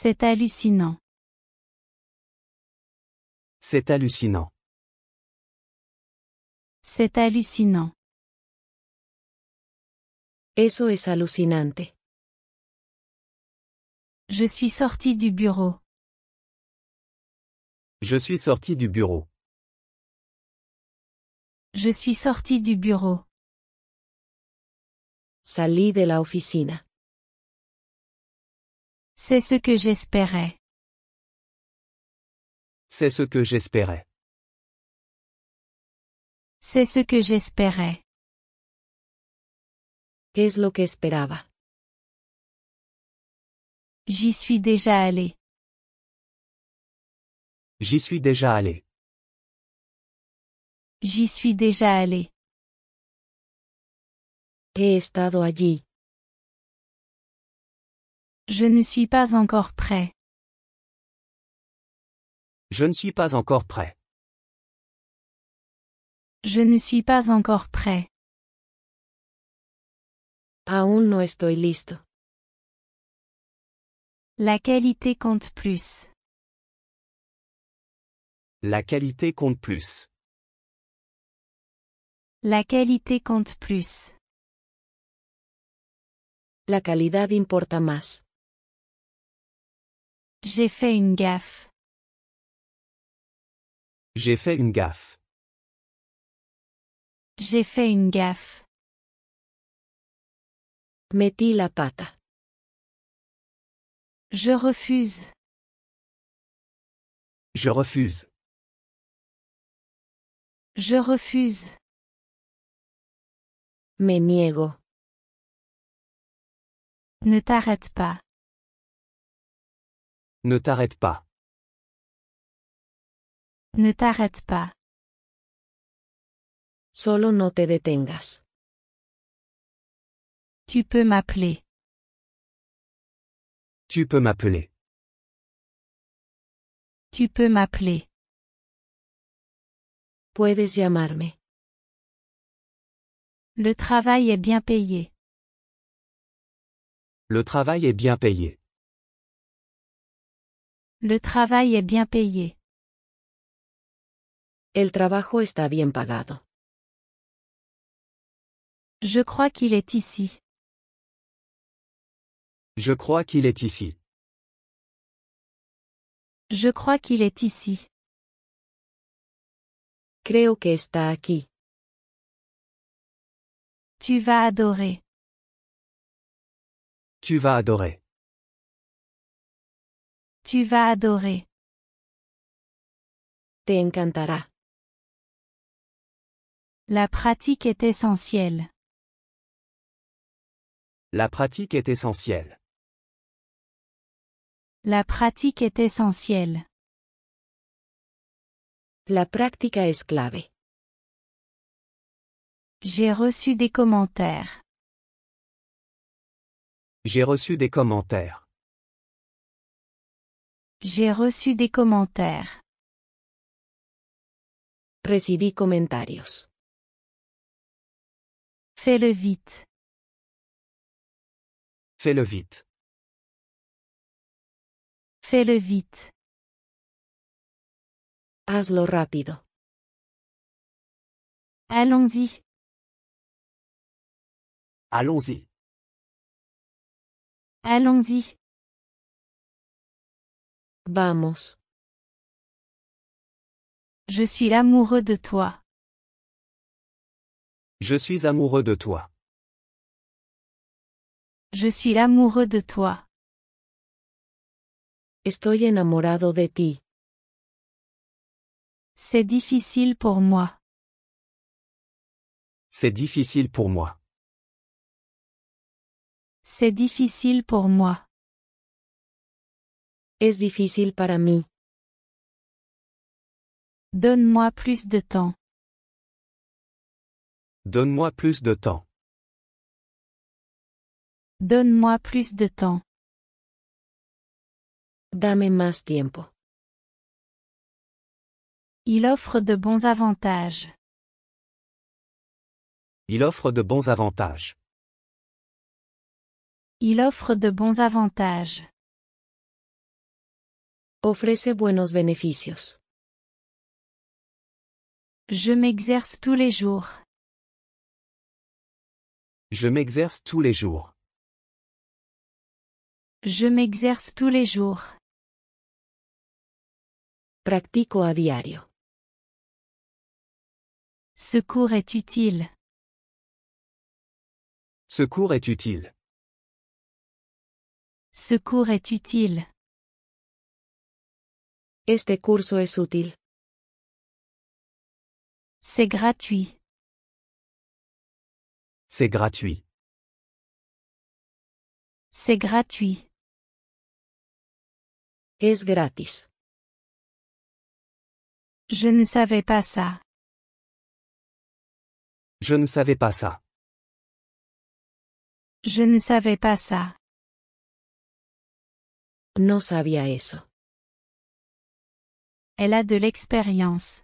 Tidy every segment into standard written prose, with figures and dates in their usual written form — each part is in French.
C'est hallucinant. C'est hallucinant. C'est hallucinant. Eso es alucinante. Je suis sorti du bureau. Je suis sorti du bureau. Je suis sorti du bureau. Salí de la oficina. C'est ce que j'espérais. C'est ce que j'espérais. C'est ce que j'espérais. Es lo que esperaba. J'y suis déjà allé. J'y suis déjà allé. J'y suis déjà allé. He estado allí. Je ne suis pas encore prêt. Je ne suis pas encore prêt. Je ne suis pas encore prêt. Aún no estoy listo. La qualité compte plus. La qualité compte plus. La qualité compte plus. La calidad importa más. J'ai fait une gaffe. J'ai fait une gaffe. J'ai fait une gaffe. Metí la pata. Je refuse. Je refuse. Je refuse. Me niego. Ne t'arrête pas. Ne t'arrête pas. Ne t'arrête pas. Solo no te detengas. Tu peux m'appeler. Tu peux m'appeler. Tu peux m'appeler. Puedes llamarme. Le travail est bien payé. Le travail est bien payé. Le travail est bien payé. El trabajo está bien pagado. Je crois qu'il est ici. Je crois qu'il est ici. Je crois qu'il est ici. Creo que está aquí. Tu vas adorer. Tu vas adorer. Tu vas adorer. Te encantará. La pratique est essentielle. La pratique est essentielle. La pratique est essentielle. La práctica es clave. J'ai reçu des commentaires. J'ai reçu des commentaires. J'ai reçu des commentaires. Recibí comentarios. Fais-le vite. Fais-le vite. Fais-le vite. Hazlo rápido. Allons-y. Allons-y. Allons-y. Vamos. Je suis amoureux de toi. Je suis amoureux de toi. Je suis amoureux de toi. Estoy enamorado de ti. C'est difficile pour moi. C'est difficile pour moi. C'est difficile pour moi. Es difícil para mí. Donne-moi plus de temps. Donne-moi plus de temps. Donne-moi plus de temps. Dame más tiempo. Il offre de bons avantages. Il offre de bons avantages. Il offre de bons avantages. Ofrece buenos beneficios. Je m'exerce tous les jours. Je m'exerce tous les jours. Je m'exerce tous les jours. Practico a diario. Secours est utile. Secours est utile. Secours est utile. Este curso es útil. C'est gratuit. C'est gratuit. C'est gratuit. Es gratis. Je ne savais pas ça. Je ne savais pas ça. Je ne savais pas ça. No sabía eso. Elle a de l'expérience.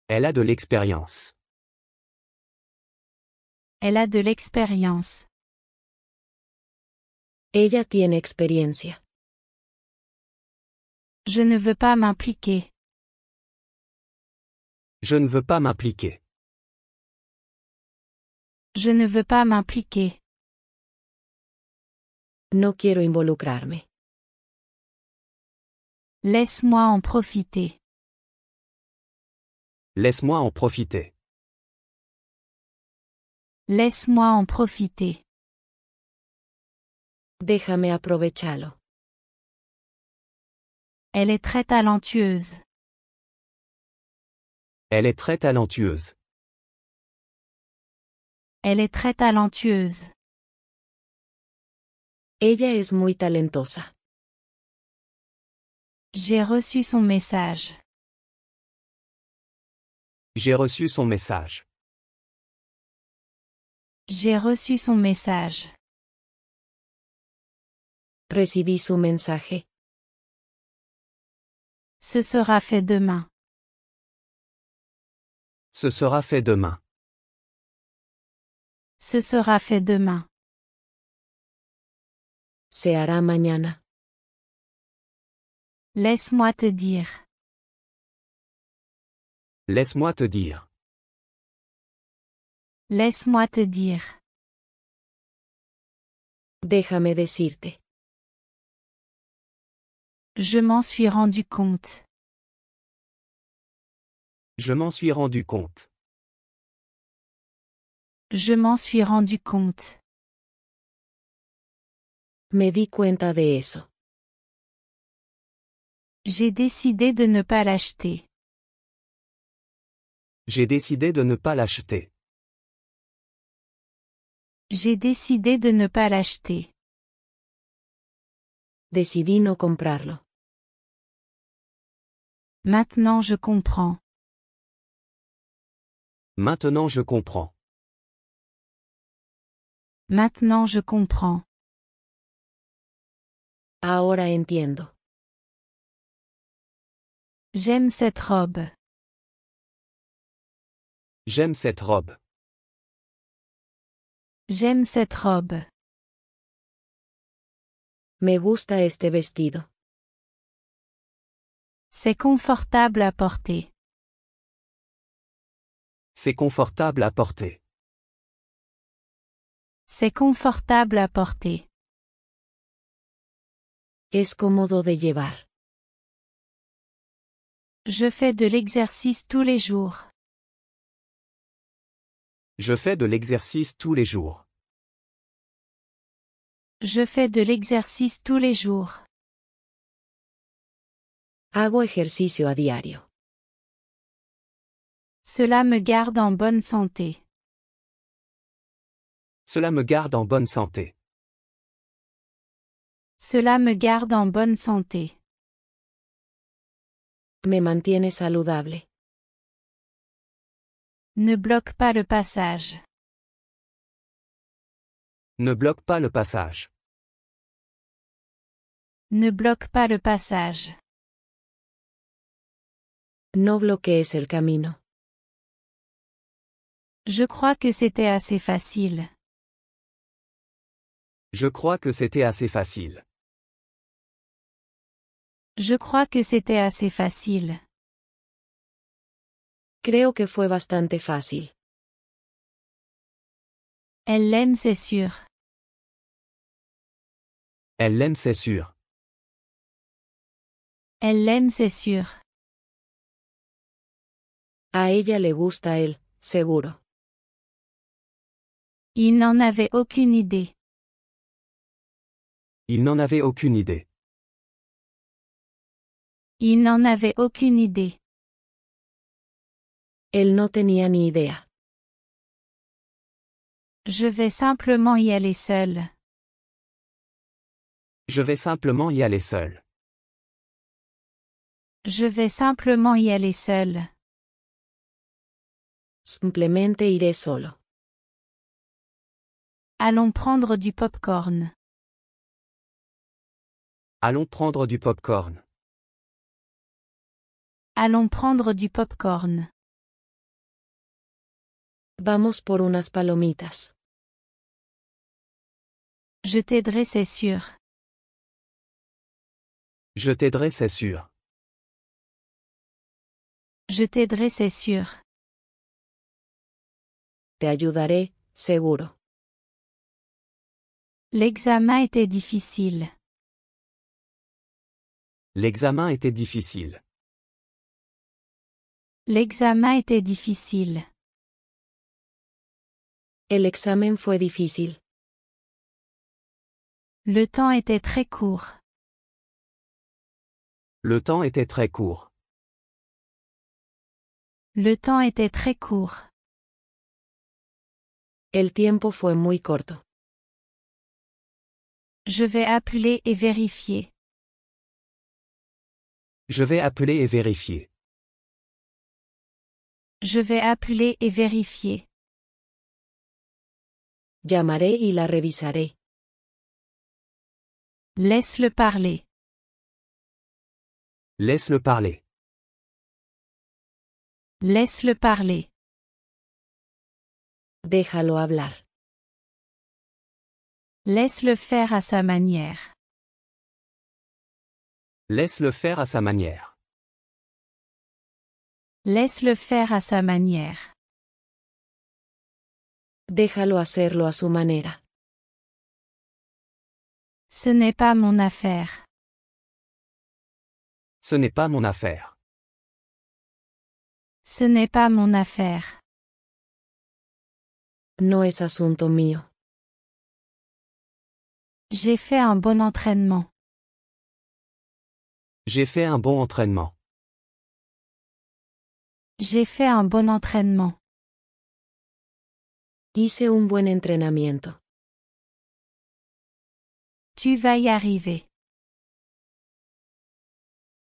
Elle a de l'expérience. Elle a de l'expérience. Ella tiene experiencia. Je ne veux pas m'impliquer. Je ne veux pas m'impliquer. Je ne veux pas m'impliquer. No quiero involucrarme. Laisse-moi en profiter. Laisse-moi en profiter. Laisse-moi en profiter. Déjame aprovecharlo. Elle est très talentueuse. Elle est très talentueuse. Elle est très talentueuse. Ella es muy talentosa. J'ai reçu son message. J'ai reçu son message. J'ai reçu son message. Recibí su mensaje. Ce sera fait demain. Ce sera fait demain. Ce sera fait demain. Se hará mañana. Laisse-moi te dire. Laisse-moi te dire. Laisse-moi te dire. Déjame decirte. Je m'en suis rendu compte. Je m'en suis rendu compte. Je m'en suis rendu compte. Me di cuenta de eso. J'ai décidé de ne pas l'acheter. J'ai décidé de ne pas l'acheter. J'ai décidé de ne pas l'acheter. Decidí no comprarlo. Maintenant je comprends. Maintenant je comprends. Maintenant je comprends. Ahora entiendo. J'aime cette robe. J'aime cette robe. J'aime cette robe. Me gusta este vestido. C'est confortable à porter. C'est confortable à porter. C'est confortable à porter. Es cómodo de llevar. Je fais de l'exercice tous les jours. Je fais de l'exercice tous les jours. Je fais de l'exercice tous les jours. Hago ejercicio a diario. Cela me garde en bonne santé. Cela me garde en bonne santé. Cela me garde en bonne santé. Me mantiene saludable. Ne bloque pas le passage. Ne bloque pas le passage. Ne bloque pas le passage. No bloquees el camino. Je crois que c'était assez facile. Je crois que c'était assez facile. Je crois que c'était assez facile. Creo que fue bastante fácil. Elle l'aime, c'est sûr. Elle l'aime, c'est sûr. Elle l'aime, c'est sûr. A ella le gusta él, seguro. Il n'en avait aucune idée. Il n'en avait aucune idée. Il n'en avait aucune idée. Él no tenía ni idea. Je vais simplement y aller seul. Je vais simplement y aller seul. Je vais simplement y aller seul. Simplemente iré solo. Allons prendre du pop-corn. Allons prendre du pop-corn. Allons prendre du pop-corn. Vamos por unas palomitas. Je t'aiderai, c'est sûr. Je t'aiderai, c'est sûr. Je t'aiderai, c'est sûr. Te ayudaré, seguro. L'examen était difficile. L'examen était difficile. L'examen était difficile. El examen fue difícil. Le temps était très court. Le temps était très court. Le temps était très court. El tiempo fue muy corto. Je vais appeler et vérifier. Je vais appeler et vérifier. Je vais appeler et vérifier. Llamaré y la revisaré. Laisse-le parler. Laisse-le parler. Laisse-le parler. Déjalo hablar. Laisse-le faire à sa manière. Laisse-le faire à sa manière. Laisse-le faire à sa manière. Déjalo hacerlo a su manera. Ce n'est pas mon affaire. Ce n'est pas mon affaire. Ce n'est pas mon affaire. No es asunto mío. J'ai fait un bon entraînement. J'ai fait un bon entraînement. J'ai fait un bon entraînement. Hice un buen entrenamiento. Tu vas y arriver.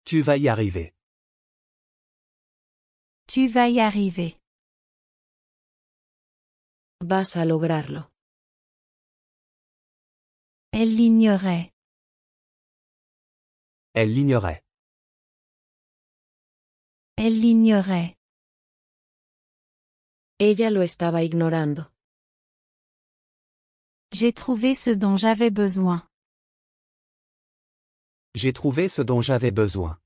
Tu vas y arriver. Tu vas y arriver. Vas a lograrlo. Elle l'ignorait. Elle l'ignorait. Elle l'ignorait. Ella lo estaba ignorando. J'ai trouvé ce dont j'avais besoin. J'ai trouvé ce dont j'avais besoin.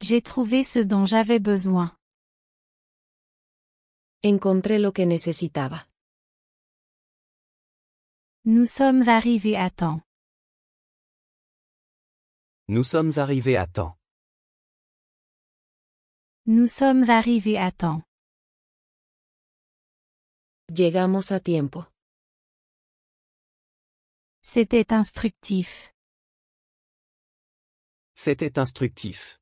J'ai trouvé ce dont j'avais besoin. Encontré lo que necesitaba. Nous sommes arrivés à temps. Nous sommes arrivés à temps. Nous sommes arrivés à temps. Llegamos a tiempo. C'était instructif. C'était instructif.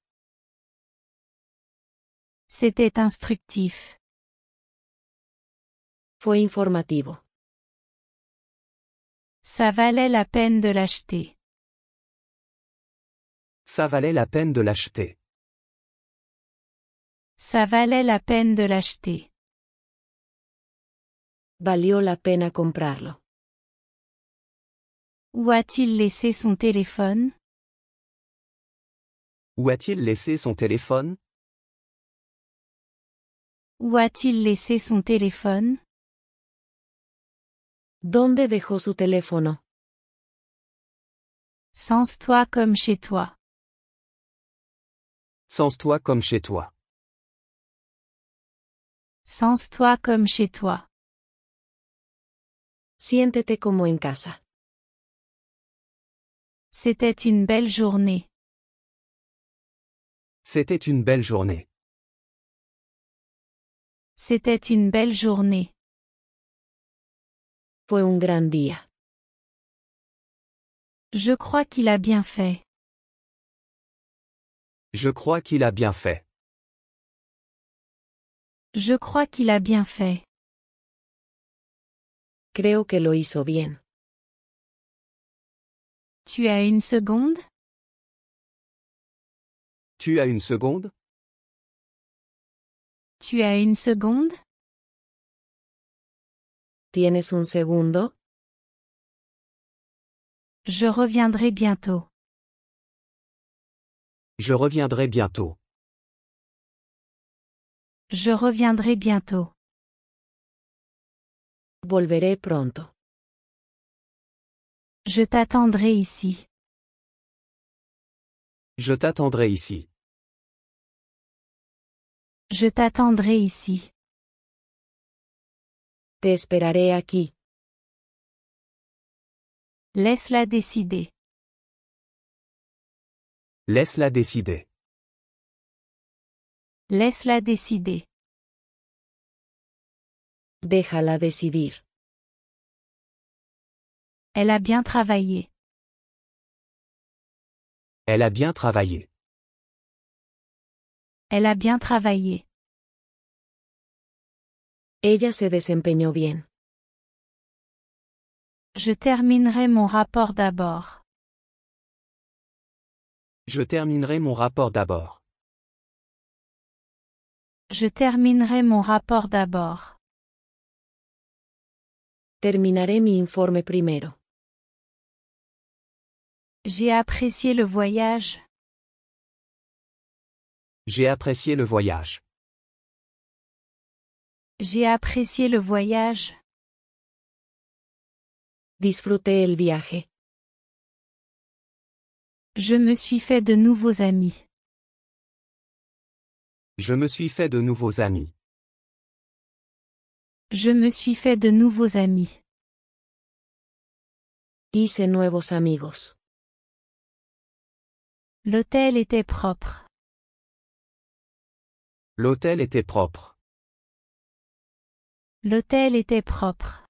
C'était instructif. Fue informativo. Ça valait la peine de l'acheter. Ça valait la peine de l'acheter. Ça valait la peine de l'acheter. Valió la pena comprarlo. Où a-t-il laissé son téléphone? Où a-t-il laissé son téléphone? Où a-t-il laissé son téléphone? ¿Dónde dejó su teléfono? Sens-toi comme chez toi. Sens-toi comme chez toi. Sens-toi comme chez toi. Siéntete como en casa. C'était une belle journée. C'était une belle journée. C'était une belle journée. Fue un gran día. Je crois qu'il a bien fait. Je crois qu'il a bien fait. Je crois qu'il a bien fait. Creo que lo hizo bien. Tu as une seconde? Tu as une seconde? Tu as une seconde? ¿Tienes un segundo? Je reviendrai bientôt. Je reviendrai bientôt. Je reviendrai bientôt. Volveré pronto. Je t'attendrai ici. Je t'attendrai ici. Je t'attendrai ici. Te esperaré aquí. Laisse-la décider. Laisse-la décider. Laisse-la décider. Déjala decidir. Elle a bien travaillé. Elle a bien travaillé. Elle a bien travaillé. Ella se desempeñó bien. Je terminerai mon rapport d'abord. Je terminerai mon rapport d'abord. Je terminerai mon rapport d'abord. Terminaré mi informe primero. J'ai apprécié le voyage. J'ai apprécié le voyage. J'ai apprécié le voyage. Disfruté el viaje. Je me suis fait de nouveaux amis. Je me suis fait de nouveaux amis. Je me suis fait de nouveaux amis. Hice nuevos amigos. L'hôtel était propre. L'hôtel était propre. L'hôtel était propre.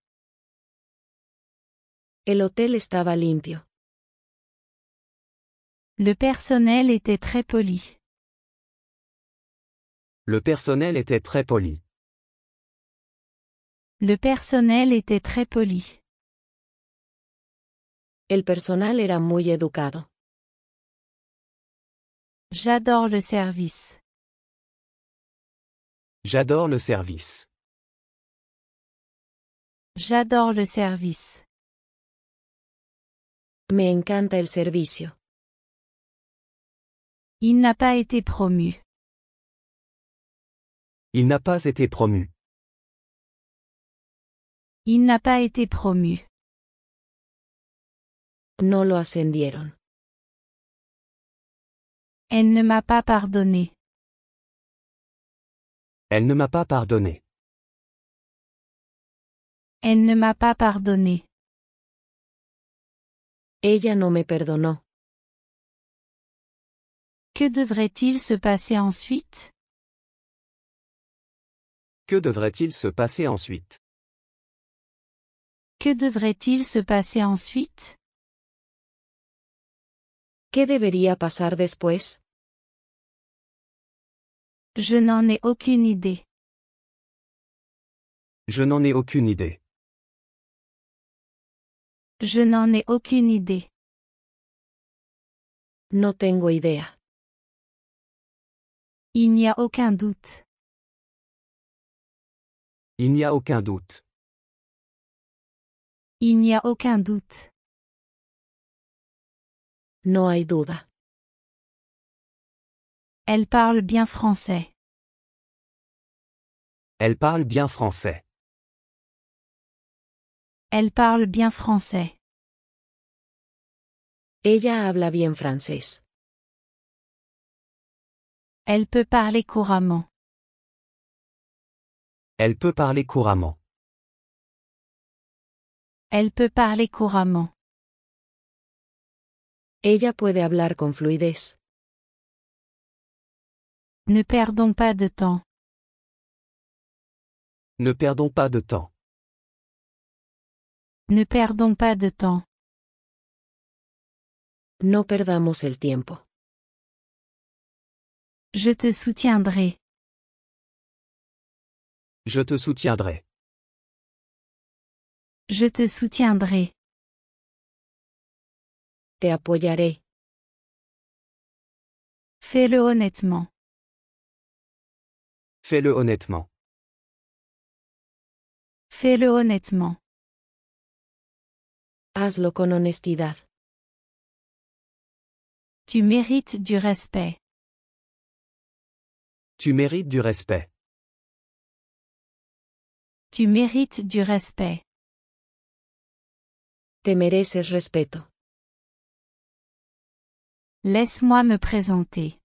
El hotel estaba limpio. Le personnel était très poli. Le personnel était très poli. Le personnel était très poli. El personal era muy educado. J'adore le service. J'adore le service. J'adore le service. Me encanta el servicio. Il n'a pas été promu. Il n'a pas été promu. Il n'a pas été promu. No lo ascendieron. Elle ne m'a pas pardonné. Elle ne m'a pas pardonné. Elle ne m'a pas pardonné. Ella no me perdonó. Que devrait-il se passer ensuite? Que devrait-il se passer ensuite? Que devrait-il se passer ensuite? ¿Qué debería pasar después? Je n'en ai aucune idée. Je n'en ai aucune idée. Je n'en ai aucune idée. No tengo idea. Il n'y a aucun doute. Il n'y a aucun doute. Il n'y a aucun doute. No hay duda. Elle parle bien français. Elle parle bien français. Elle parle bien français. Ella habla bien francés. Elle peut parler couramment. Elle peut parler couramment. Elle peut parler couramment. Ella puede hablar con fluidez. Ne perdons pas de temps. Ne perdons pas de temps. Ne perdons pas de temps. No perdamos el tiempo. Je te soutiendrai. Je te soutiendrai. Je te soutiendrai. Te apoyaré. Fais-le honnêtement. Fais-le honnêtement. Fais-le honnêtement. Hazlo con honestidad. Tu mérites du respect. Tu mérites du respect. Tu mérites du respect. Te mereces respeto. Laisse-moi me présenter.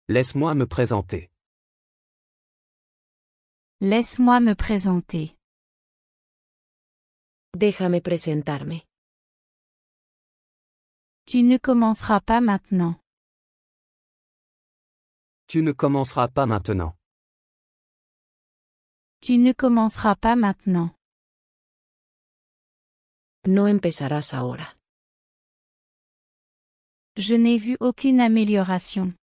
Laisse-moi me présenter. Laisse-moi me présenter. Déjame presentarme. Tu ne commenceras pas maintenant. Tu ne commenceras pas maintenant. Tu ne commenceras pas maintenant. No empezarás ahora. Je n'ai vu aucune amélioration.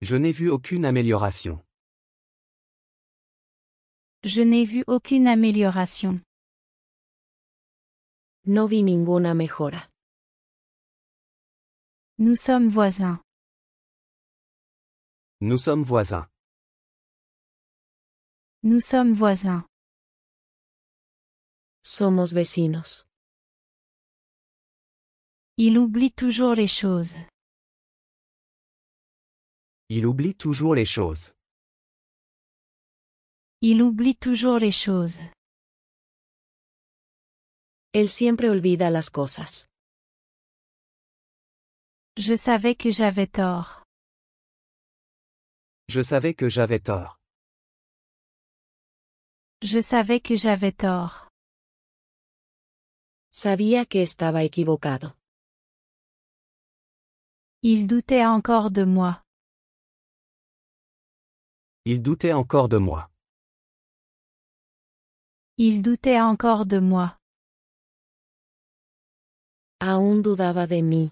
Je n'ai vu aucune amélioration. Je n'ai vu aucune amélioration. No vi ninguna mejora. Nous sommes voisins. Nous sommes voisins. Nous sommes voisins. Somos vecinos. Il oublie toujours les choses. Il oublie toujours les choses. Il oublie toujours les choses. Él siempre olvida las cosas. Je savais que j'avais tort. Je savais que j'avais tort. Je savais que j'avais tort. Sabía que estaba equivocado. Il doutait encore de moi. Il doutait encore de moi. Il doutait encore de moi. Aún dudaba de mí.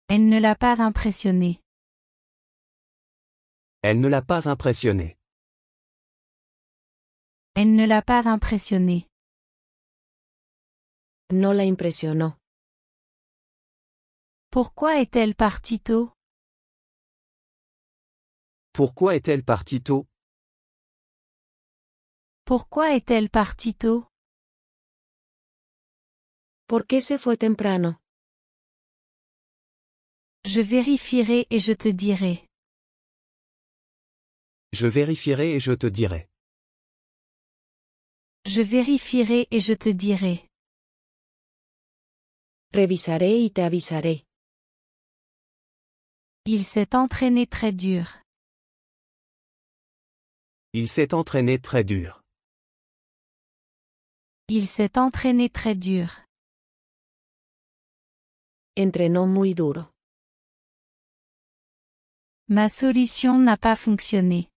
Elle ne l'a pas impressionné. Elle ne l'a pas impressionné. Elle ne l'a pas impressionné. No la impresionó. Pourquoi est-elle partie tôt? Pourquoi est-elle partie tôt? Pourquoi est-elle partie tôt? ¿Por qué se fue temprano? Je vérifierai et je te dirai. Je vérifierai et je te dirai. Je vérifierai et je te dirai. Revisaré y te avisaré. Il s'est entraîné très dur. Il s'est entraîné très dur. Il s'est entraîné très dur. Entrenó muy duro. Ma solution n'a pas fonctionné.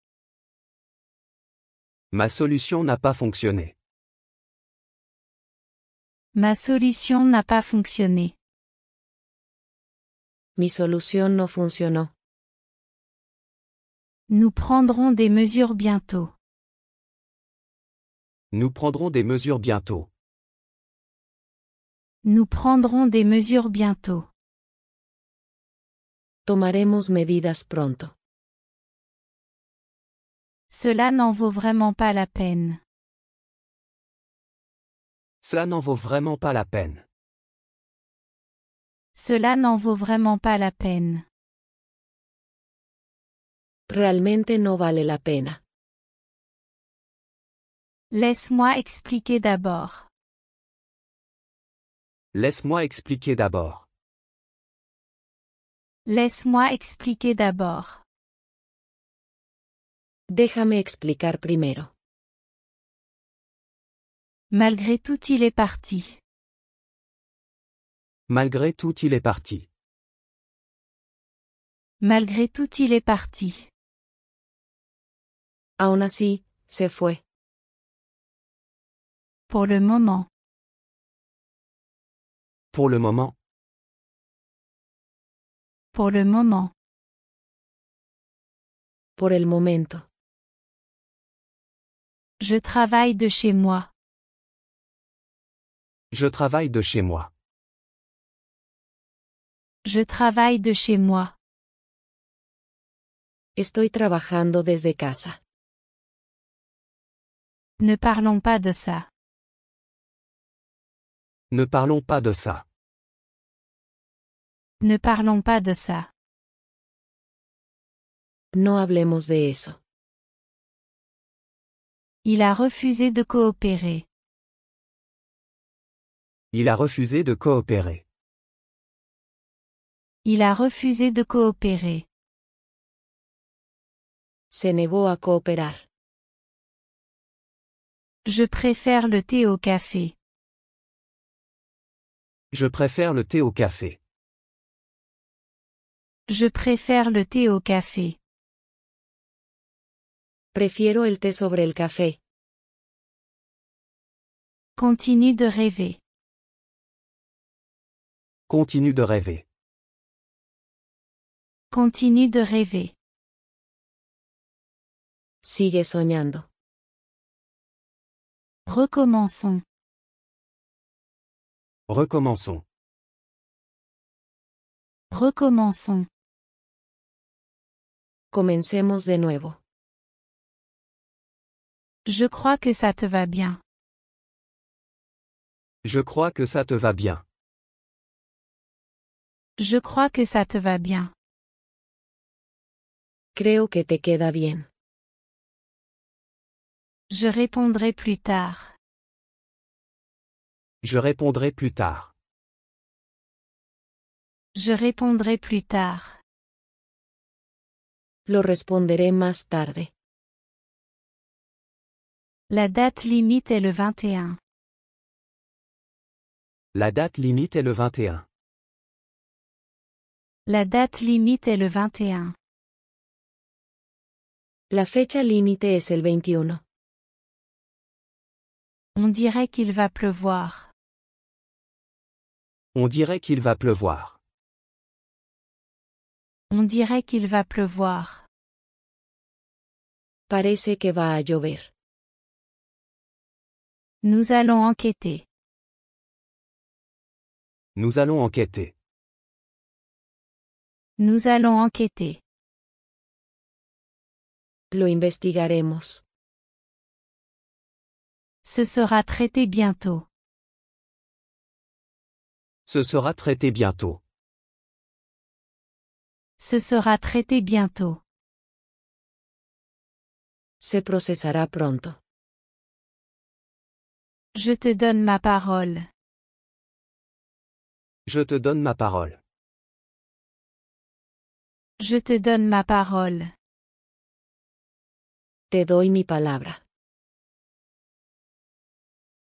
Ma solution n'a pas fonctionné. Ma solution n'a pas fonctionné. Mi solución no funcionó. Nous prendrons des mesures bientôt. Nous prendrons des mesures bientôt. Nous prendrons des mesures bientôt. Tomaremos medidas pronto. Cela n'en vaut vraiment pas la peine. Cela n'en vaut vraiment pas la peine. Cela n'en vaut vraiment pas la peine. Realmente no vale la pena. Laisse-moi expliquer d'abord. Laisse-moi expliquer d'abord. Laisse-moi expliquer d'abord. Déjame explicar primero. Malgré tout, il est parti. Malgré tout, il est parti. Malgré tout, il est parti. Aún así, se fue. Pour le moment. Pour le moment. Pour le moment. Por el momento. Je travaille de chez moi. Je travaille de chez moi. Je travaille de chez moi. Estoy trabajando desde casa. Ne parlons pas de ça. Ne parlons pas de ça. Ne parlons pas de ça. No hablemos de eso. Il a refusé de coopérer. Il a refusé de coopérer. Il a refusé de coopérer. Se negó a cooperar. Je préfère le thé au café. Je préfère le thé au café. Je préfère le thé au café. Prefiero el té sobre el café. Continue de rêver. Continue de rêver. Continue de rêver. Sigue soñando. Recommençons. Recommençons. Recommençons. Comencemos de nuevo. Je crois que ça te va bien. Je crois que ça te va bien. Je crois que ça te va bien. Creo que te queda bien. Je répondrai plus tard. Je répondrai plus tard. Je répondrai plus tard. Lo responderé más tarde. La date limite est le 21. La date limite est le 21. La date limite est le 21. La fecha límite es el 21. On dirait qu'il va pleuvoir. On dirait qu'il va pleuvoir. On dirait qu'il va pleuvoir. Parece que va a llover. Nous allons enquêter. Nous allons enquêter. Nous allons enquêter. Lo investigaremos. Ce sera traité bientôt. Ce sera traité bientôt. Ce sera traité bientôt. Se procesará pronto. Je te donne ma parole. Je te donne ma parole. Je te donne ma parole. Te doy mi palabra.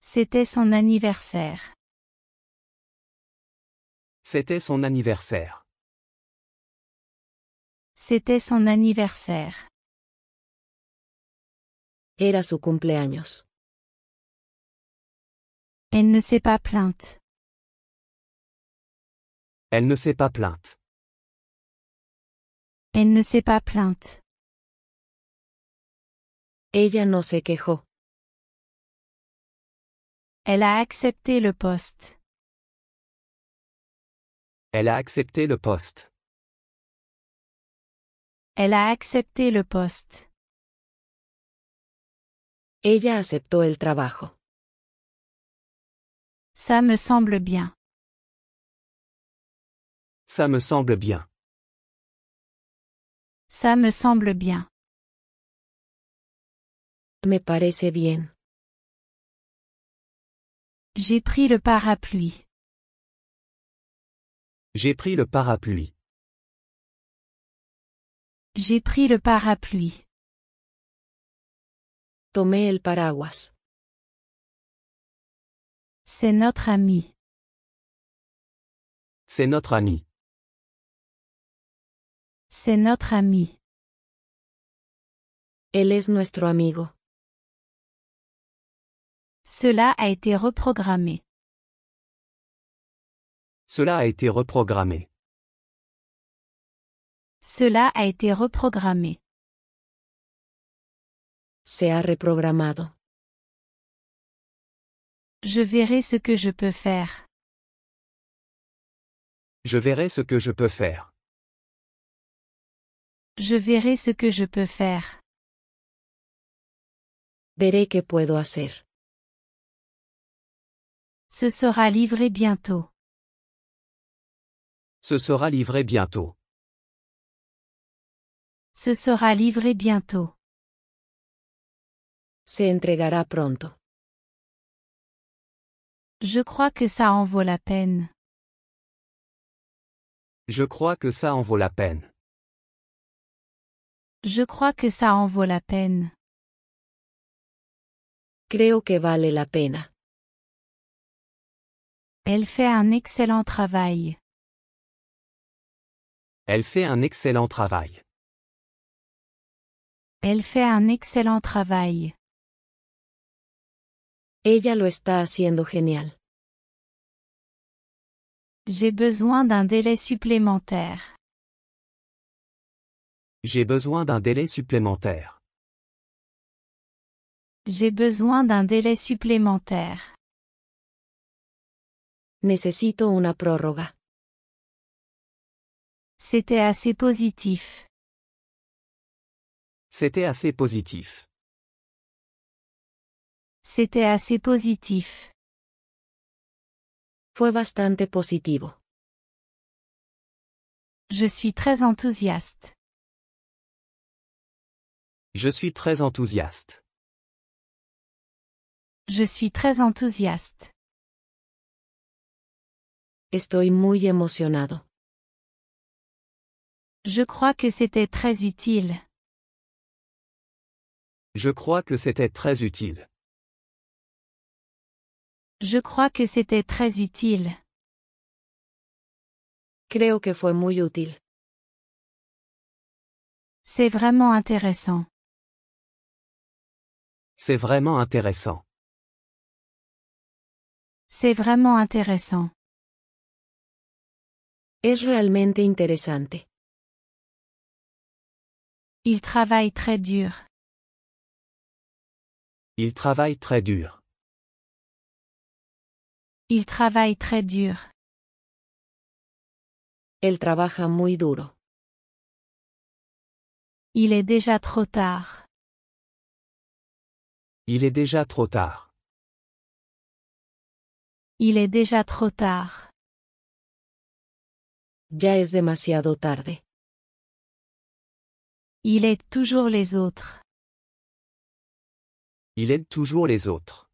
C'était son anniversaire. C'était son anniversaire. C'était son anniversaire. Era su cumpleaños. Elle ne s'est pas plainte. Elle ne s'est pas plainte. Elle ne s'est pas plainte. Ella no se quejó. Elle a accepté le poste. Elle a accepté le poste. Elle a accepté le poste. Ella aceptó el trabajo. Ça me semble bien. Ça me semble bien. Ça me semble bien. Me parece bien. J'ai pris le parapluie. J'ai pris le parapluie. J'ai pris le parapluie. Tomé el paraguas. C'est notre ami. C'est notre ami. C'est notre ami. Él es nuestro amigo. Cela a été reprogrammé. Cela a été reprogrammé. Cela a été reprogrammé. Se ha reprogramado. Je verrai ce que je peux faire. Je verrai ce que je peux faire. Je verrai ce que je peux faire. Veré qué puedo hacer. Ce sera livré bientôt. Ce sera livré bientôt. Ce sera livré bientôt. Se entregará pronto. Je crois que ça en vaut la peine. Je crois que ça en vaut la peine. Je crois que ça en vaut la peine. Creo que vale la pena. Elle fait un excellent travail. Elle fait un excellent travail. Elle fait un excellent travail. Ella lo está haciendo genial. J'ai besoin d'un délai supplémentaire. J'ai besoin d'un délai supplémentaire. J'ai besoin d'un délai supplémentaire. Necesito una prórroga. C'était assez positif. C'était assez positif. C'était assez positif. Fue bastante positivo. Je suis très enthousiaste. Je suis très enthousiaste. Je suis très enthousiaste. Estoy muy emocionado. Je crois que c'était très utile. Je crois que c'était très utile. Je crois que c'était très utile. Creo que fue muy útil. C'est vraiment intéressant. C'est vraiment intéressant. C'est vraiment intéressant. Es realmente interesante. Il travaille très dur. Il travaille très dur. Il travaille très dur. Él trabaja muy duro. Il est déjà trop tard. Il est déjà trop tard. Il est déjà trop tard. Ya es demasiado tarde. Il aide toujours les autres. Il aide toujours les autres.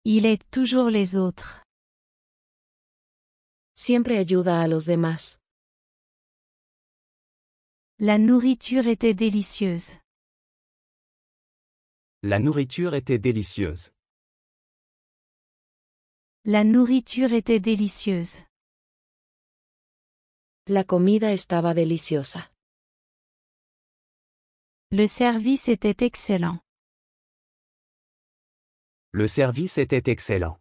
Il aide toujours les autres. Siempre ayuda a los demás. La nourriture était délicieuse. La nourriture était délicieuse. La nourriture était délicieuse. La comida estaba deliciosa. Le service était excellent. Le service était excellent.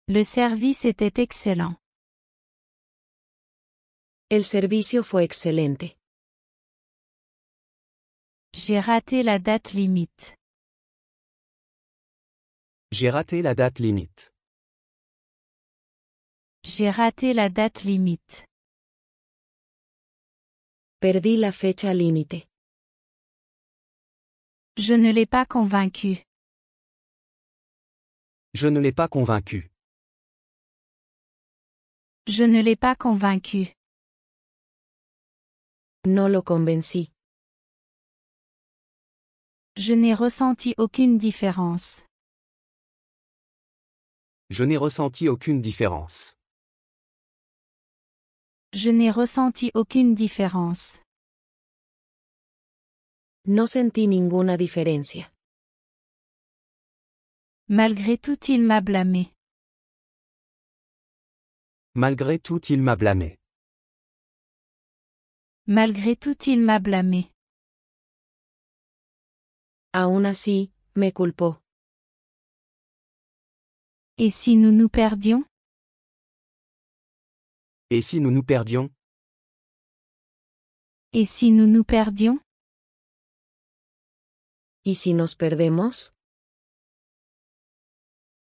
Le service était excellent. El servicio fue excelente. J'ai raté la date limite. J'ai raté la date limite. J'ai raté la date limite. Perdí la fecha límite. Je ne l'ai pas convaincu. Je ne l'ai pas convaincu. Je ne l'ai pas convaincu. No lo convencí. Je n'ai ressenti aucune différence. Je n'ai ressenti aucune différence. Je n'ai ressenti aucune différence. No sentí ninguna diferencia. Malgré tout, il m'a blâmé. Malgré tout, il m'a blâmé. Malgré tout, il m'a blâmé. Aún así, me culpó. Et si nous nous perdions? Et si nous nous perdions? Et si nous nous perdions? ¿Y si nos perdemos?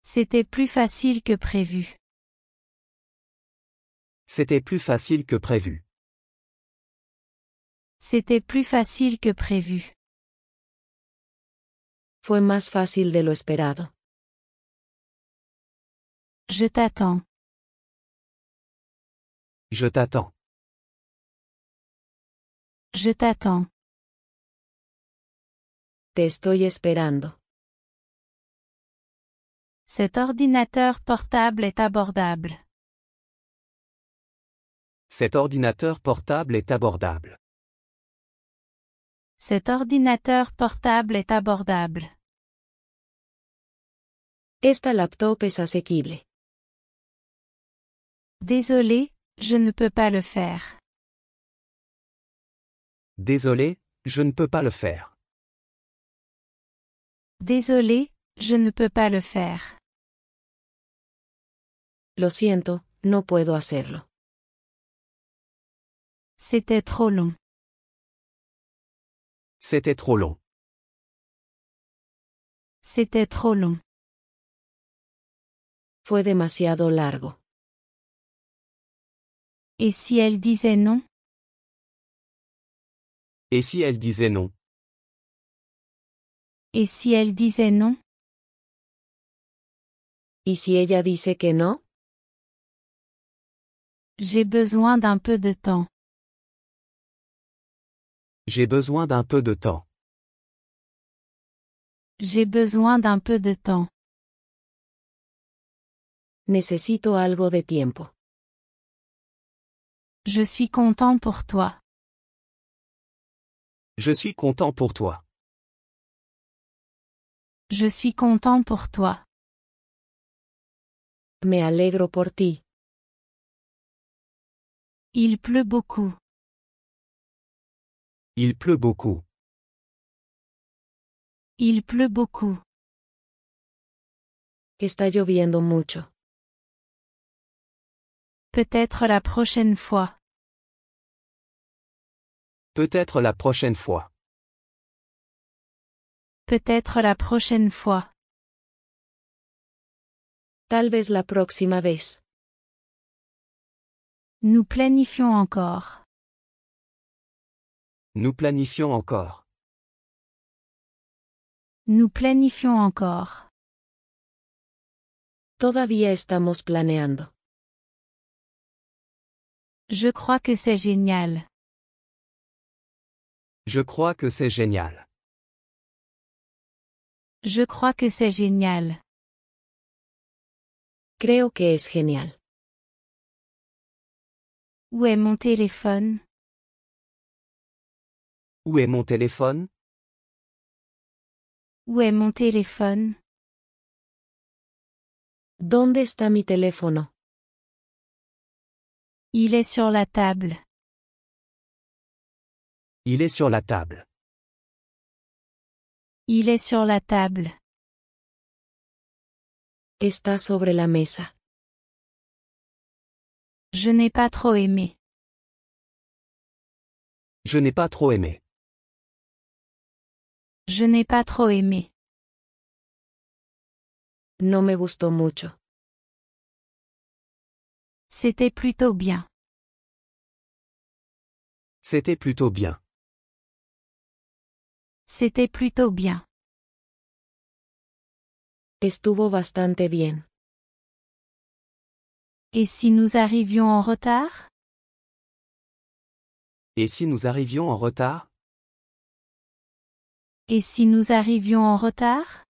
C'était plus facile que prévu. C'était plus facile que prévu. C'était plus facile que prévu. Fue más fácil de lo esperado. Je t'attends. Je t'attends. Je t'attends. Te estoy esperando. Cet ordinateur portable est abordable. Cet ordinateur portable est abordable. Cet ordinateur portable est abordable. Esta laptop es asequible. Désolé, je ne peux pas le faire. Désolé, je ne peux pas le faire. Désolé, je ne peux pas le faire. Lo siento, no puedo hacerlo. C'était trop long. C'était trop long. C'était trop long. Fue demasiado largo. Et si elle disait non? Et si elle disait non? Et si elle disait non? ¿Y si ella dice que no? J'ai besoin d'un peu de temps. J'ai besoin d'un peu de temps. J'ai besoin d'un peu de temps. Necesito algo de tiempo. Je suis content pour toi. Je suis content pour toi. Je suis content pour toi. Me alegro por ti. Il pleut beaucoup. Il pleut beaucoup. Il pleut beaucoup. Está lloviendo mucho. Peut-être la prochaine fois. Peut-être la prochaine fois. Peut-être la prochaine fois. Tal vez la próxima vez. Nous planifions encore. Nous planifions encore. Nous planifions encore. Todavía estamos planeando. Je crois que c'est génial. Je crois que c'est génial. Je crois que c'est génial. Creo que es genial. Où est mon téléphone? Où est mon téléphone? Où est mon téléphone? ¿Dónde está mi teléfono? Il est sur la table. Il est sur la table. Il est sur la table. Está sobre la mesa. Je n'ai pas trop aimé. Je n'ai pas trop aimé. Je n'ai pas trop aimé. No me gustó mucho. C'était plutôt bien. C'était plutôt bien. C'était plutôt bien. Estuvo bastante bien. Et si nous arrivions en retard? Et si nous arrivions en retard? Et si nous arrivions en retard?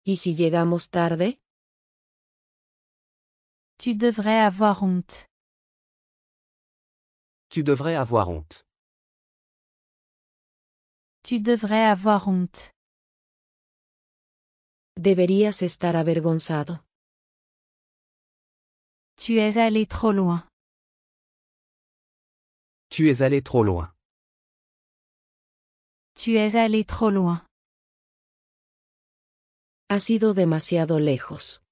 ¿Y si llegamos tarde? Tu devrais avoir honte. Tu devrais avoir honte. Tu devrais avoir honte. Deberías estar avergonzado. Tu es allé trop loin. Tu es allé trop loin. Tu es allé trop loin. Has ido demasiado lejos.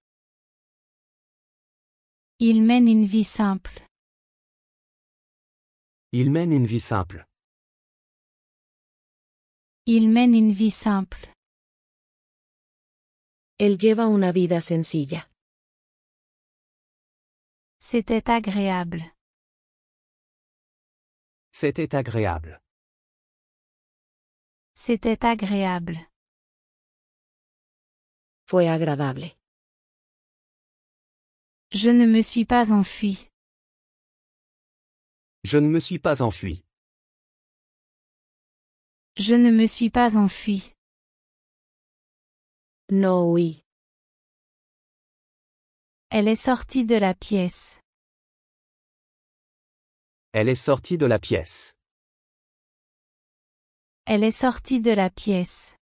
Il mène une vie simple. Il mène une vie simple. Il mène une vie simple. Él lleva una vida sencilla. C'était agréable. C'était agréable. C'était agréable. Fue agradable. Je ne me suis pas enfui. Je ne me suis pas enfui. Je ne me suis pas enfui. No huí. Elle est sortie de la pièce. Elle est sortie de la pièce. Elle est sortie de la pièce.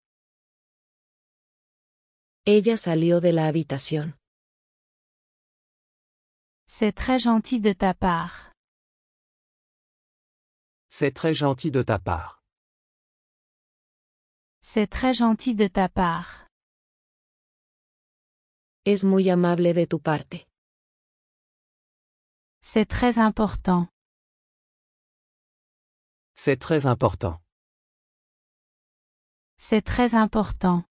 Ella salió de la habitación. C'est très gentil de ta part. C'est très gentil de ta part. C'est très gentil de ta part. Es muy amable de tu parte. C'est très important. C'est très important. C'est très important.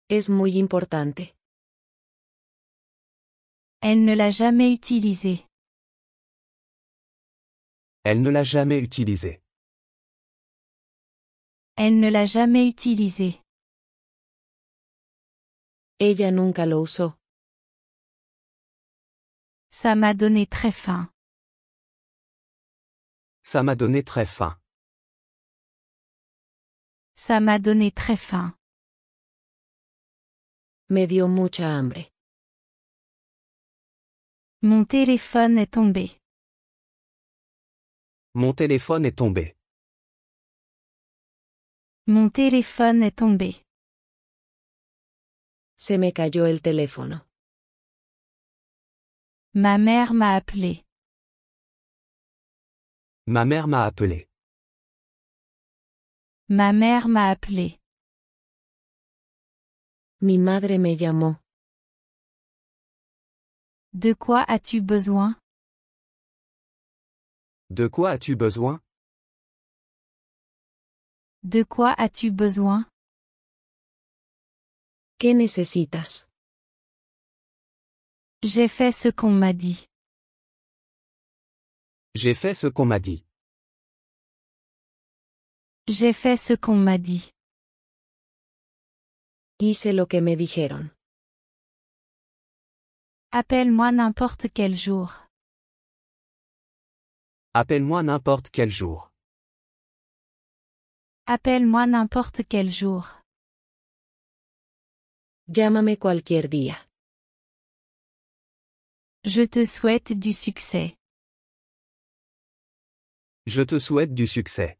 Es muy importante. Elle ne l'a jamais utilisé. Elle ne l'a jamais utilisé. Elle ne l'a jamais utilisé. Ella nunca lo usó. Ça m'a donné très faim. Ça m'a donné très faim. Ça m'a donné très faim. Me dio mucha hambre. Mon téléphone est tombé. Mon téléphone est tombé. Mon téléphone est tombé. Se me cayó el teléfono. Ma mère m'a appelé. Ma mère m'a appelé. Ma mère m'a appelé. Mi madre me llamó. De quoi as-tu besoin? De quoi as-tu besoin? De quoi as-tu besoin? ¿Qué necesitas? J'ai fait ce qu'on m'a dit. J'ai fait ce qu'on m'a dit. J'ai fait ce qu'on m'a dit. Hice lo que me dijeron. Appelle-moi n'importe quel jour. Appelle-moi n'importe quel jour. Appelle-moi n'importe quel jour. Llámame cualquier día. Je te souhaite du succès. Je te souhaite du succès.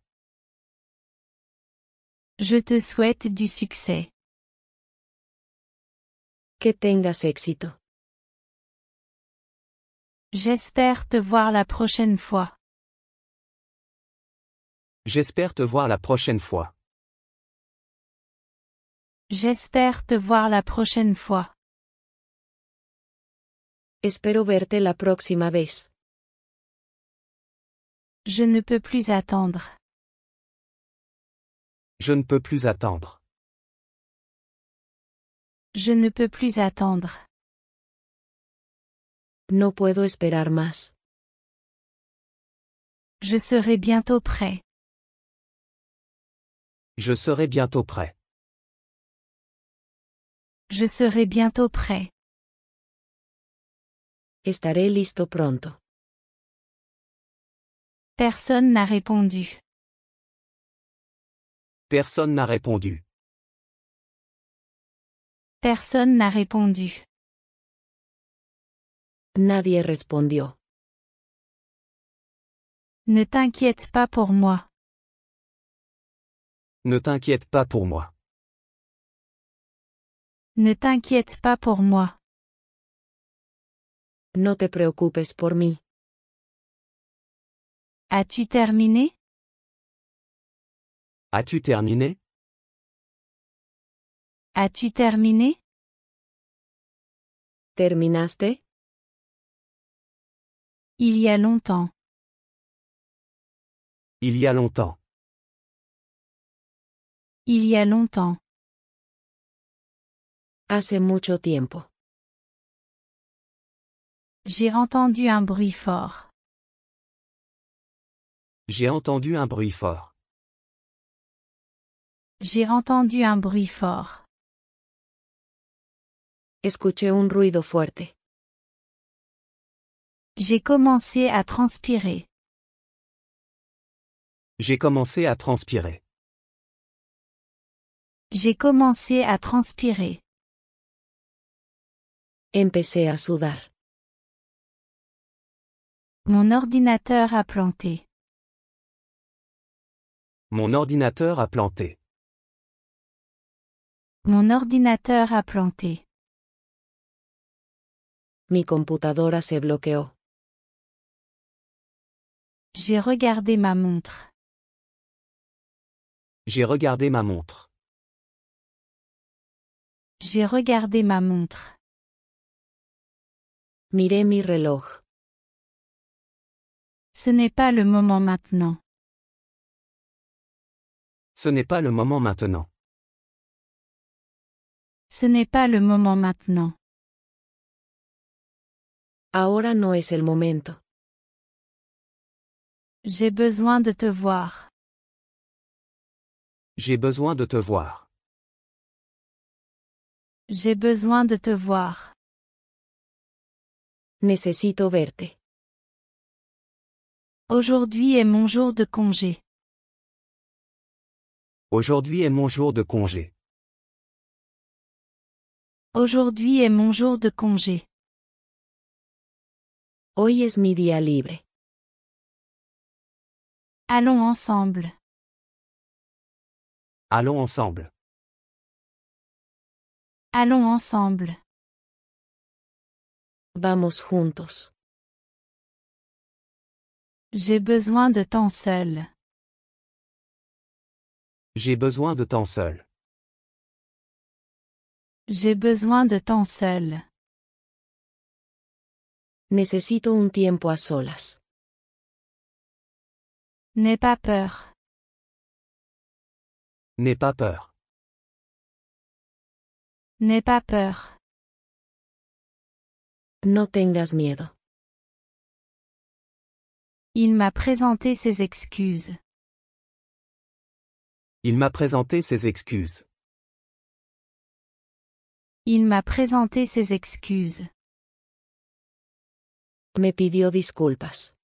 Je te souhaite du succès. Que tengas éxito. J'espère te voir la prochaine fois. J'espère te voir la prochaine fois. J'espère te voir la prochaine fois. Espero verte la próxima vez. Je ne peux plus attendre. Je ne peux plus attendre. Je ne peux plus attendre. No puedo esperar más. Je serai bientôt prêt. Je serai bientôt prêt. Je serai bientôt prêt. Estaré listo pronto. Personne n'a répondu. Personne n'a répondu. Personne n'a répondu. Nadie respondió. Ne t'inquiète pas pour moi. Ne t'inquiète pas pour moi. Ne t'inquiète pas pour moi. No te preocupes por mí. As-tu terminé? As-tu terminé? As-tu terminé? ¿Terminaste? Il y a longtemps. Il y a longtemps. Il y a longtemps. Hace mucho tiempo. J'ai entendu un bruit fort. J'ai entendu un bruit fort. J'ai entendu un bruit fort. Escuché un ruido fuerte. J'ai commencé à transpirer. J'ai commencé à transpirer. J'ai commencé à transpirer. Empecé a sudar. Mon ordinateur a planté. Mon ordinateur a planté. Mon ordinateur a planté. Mi computadora se bloqueó. J'ai regardé ma montre. J'ai regardé ma montre. J'ai regardé ma montre. Miré mi reloj. Ce n'est pas le moment maintenant. Ce n'est pas le moment maintenant. Ce n'est pas le moment maintenant. Ahora no es el momento. J'ai besoin de te voir. J'ai besoin de te voir. J'ai besoin de te voir. Necesito verte. Aujourd'hui est mon jour de congé. Aujourd'hui est mon jour de congé. Aujourd'hui est mon jour de congé. Hoy es mi día libre. Allons ensemble. Allons ensemble. Allons ensemble. Vamos juntos. J'ai besoin de temps seul. J'ai besoin de temps seul. J'ai besoin de temps seul. Necesito un tiempo a solas. N'aie pas peur. N'aie pas peur. N'aie pas peur. No tengas miedo. Il m'a présenté ses excuses. Il m'a présenté ses excuses. Il m'a présenté ses excuses. Me pidió disculpas.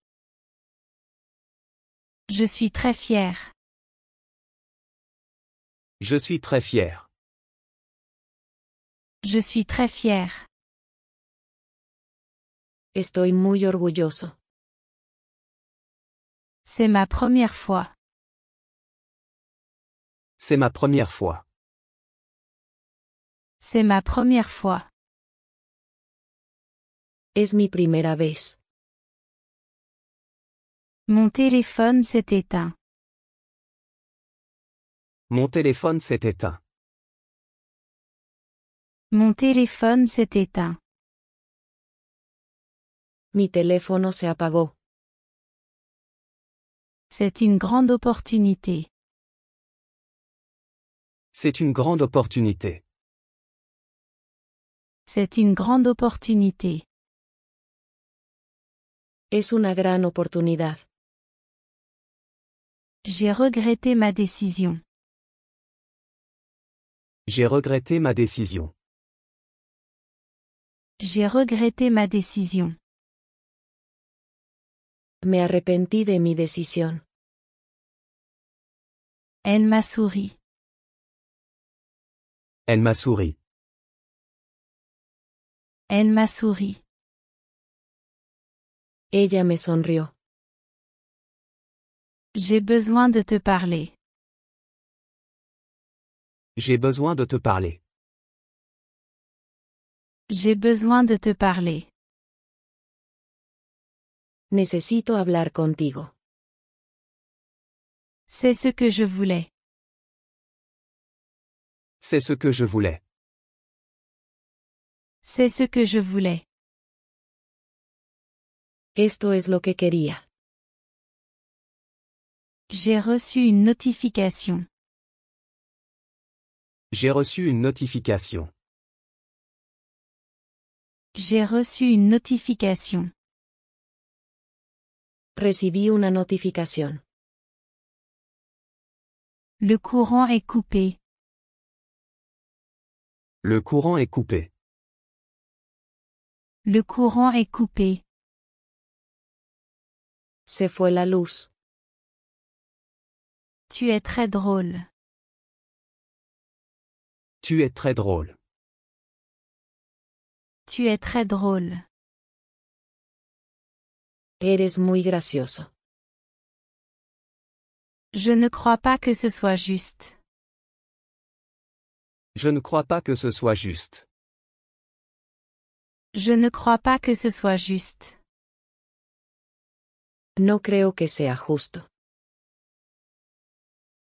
Je suis très fière. Je suis très fier. Je suis très fière. Estoy muy orgulloso. C'est ma première fois. C'est ma première fois. C'est ma première fois. Es mi primera vez. Mon téléphone s'est éteint. Mon téléphone s'est éteint. Mon téléphone s'est éteint. Mi teléfono se apagó. C'est une grande opportunité. C'est une grande opportunité. C'est une grande opportunité. Es una gran oportunidad. J'ai regretté ma décision. J'ai regretté ma décision. J'ai regretté ma décision. Me arrepentí de mi decisión. Elle m'a souri. Elle m'a souri. Elle m'a souri. Ella me sonrió. J'ai besoin de te parler. J'ai besoin de te parler. J'ai besoin de te parler. Necesito hablar contigo. C'est ce que je voulais. C'est ce que je voulais. C'est ce que je voulais. Esto es lo que quería. J'ai reçu une notification. J'ai reçu une notification. J'ai reçu une notification. Recibí una notificación. Le courant est coupé. Le courant est coupé. Le courant est coupé. Se fue la luz. Tu es très drôle. Tu es très drôle. Tu es très drôle. Eres muy gracioso. Je ne crois pas que ce soit juste. Je ne crois pas que ce soit juste. Je ne crois pas que ce soit juste. No creo que sea justo.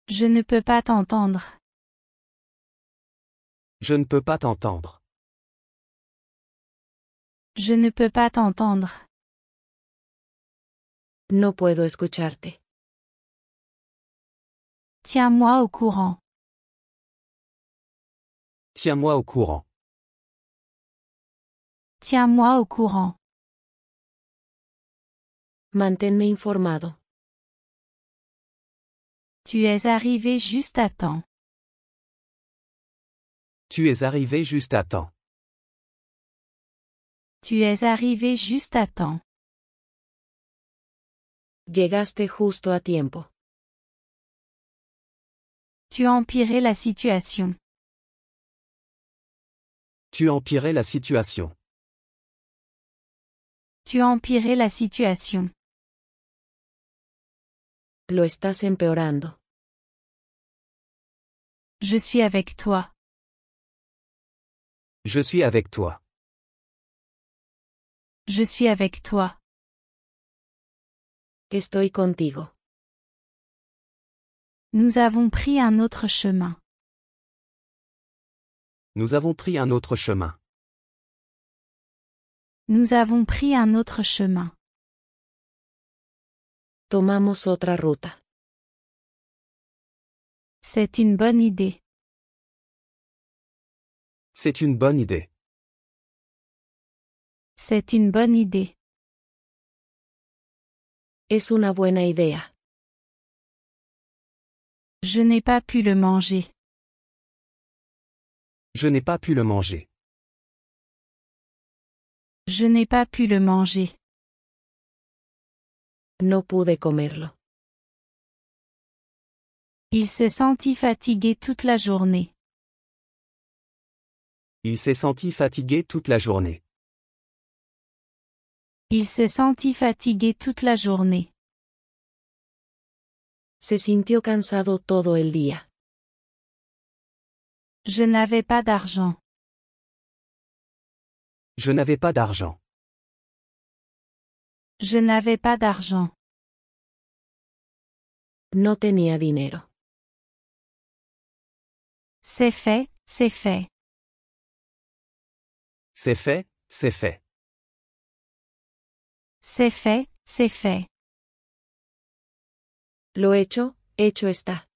Je ne peux pas t'entendre. Je ne peux pas t'entendre. Je ne peux pas t'entendre. No puedo escucharte. Tiens-moi au courant. Tiens-moi au courant. Tiens-moi au courant. Manténme informado. Tu es arrivé juste à temps. Tu es arrivé juste à temps. Tu es arrivé juste à temps. Llegaste justo a tiempo. Tu empirais la situation. Tu empirais la situation. Tu empirais la situation. Lo estás empeorando. Je suis avec toi. Je suis avec toi. Je suis avec toi. Estoy contigo. Nous avons pris un autre chemin. Nous avons pris un autre chemin. Nous avons pris un autre chemin. Tomamos otra ruta. C'est une bonne idée. C'est une bonne idée. C'est une bonne idée. Es una buena idea. Je n'ai pas pu le manger. Je n'ai pas pu le manger. Je n'ai pas pu le manger. No pude comerlo. Il s'est senti fatigué toute la journée. Il s'est senti fatigué toute la journée. Il s'est senti fatigué toute la journée. Se sintió cansado todo el día. Je n'avais pas d'argent. Je n'avais pas d'argent. Je n'avais pas d'argent. No tenía dinero. C'est fait, c'est fait. C'est fait, c'est fait. C'est fait, c'est fait. Lo hecho está.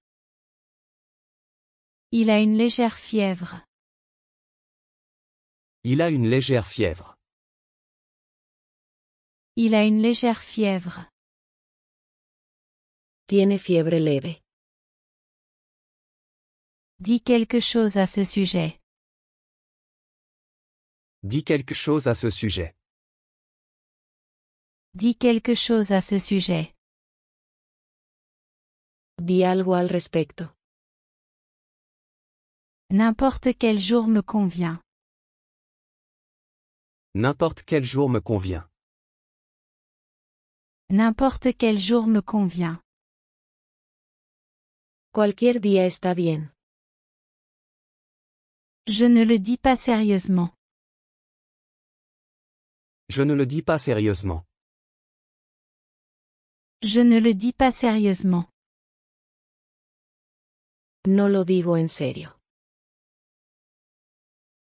Il a une légère fièvre. Il a une légère fièvre. Il a une légère fièvre. Tiene fiebre leve. Dis quelque chose à ce sujet. Dis quelque chose à ce sujet. Dis quelque chose à ce sujet. Di algo al respecto. N'importe quel jour me convient. N'importe quel jour me convient. N'importe quel jour me convient. Cualquier día está bien. Je ne le dis pas sérieusement. Je ne le dis pas sérieusement. Je ne le dis pas sérieusement. No lo digo en serio.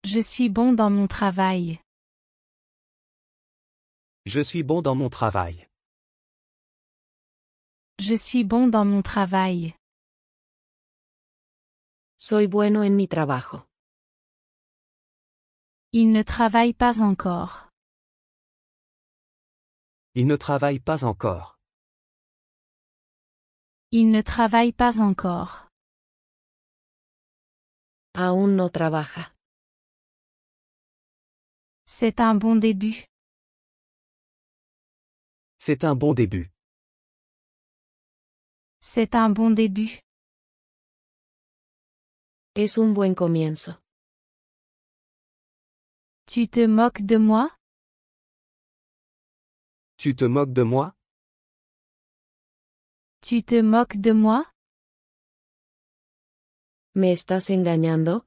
Je suis bon dans mon travail. Je suis bon dans mon travail. Je suis bon dans mon travail. Soy bueno en mi trabajo. Il ne travaille pas encore. Il ne travaille pas encore. Il ne travaille pas encore. Aún no trabaja. C'est un bon début. C'est un bon début. C'est un bon début. Es un buen comienzo. Tu te moques de moi? Tu te moques de moi? Tu te moques de moi? ¿Me estás engañando?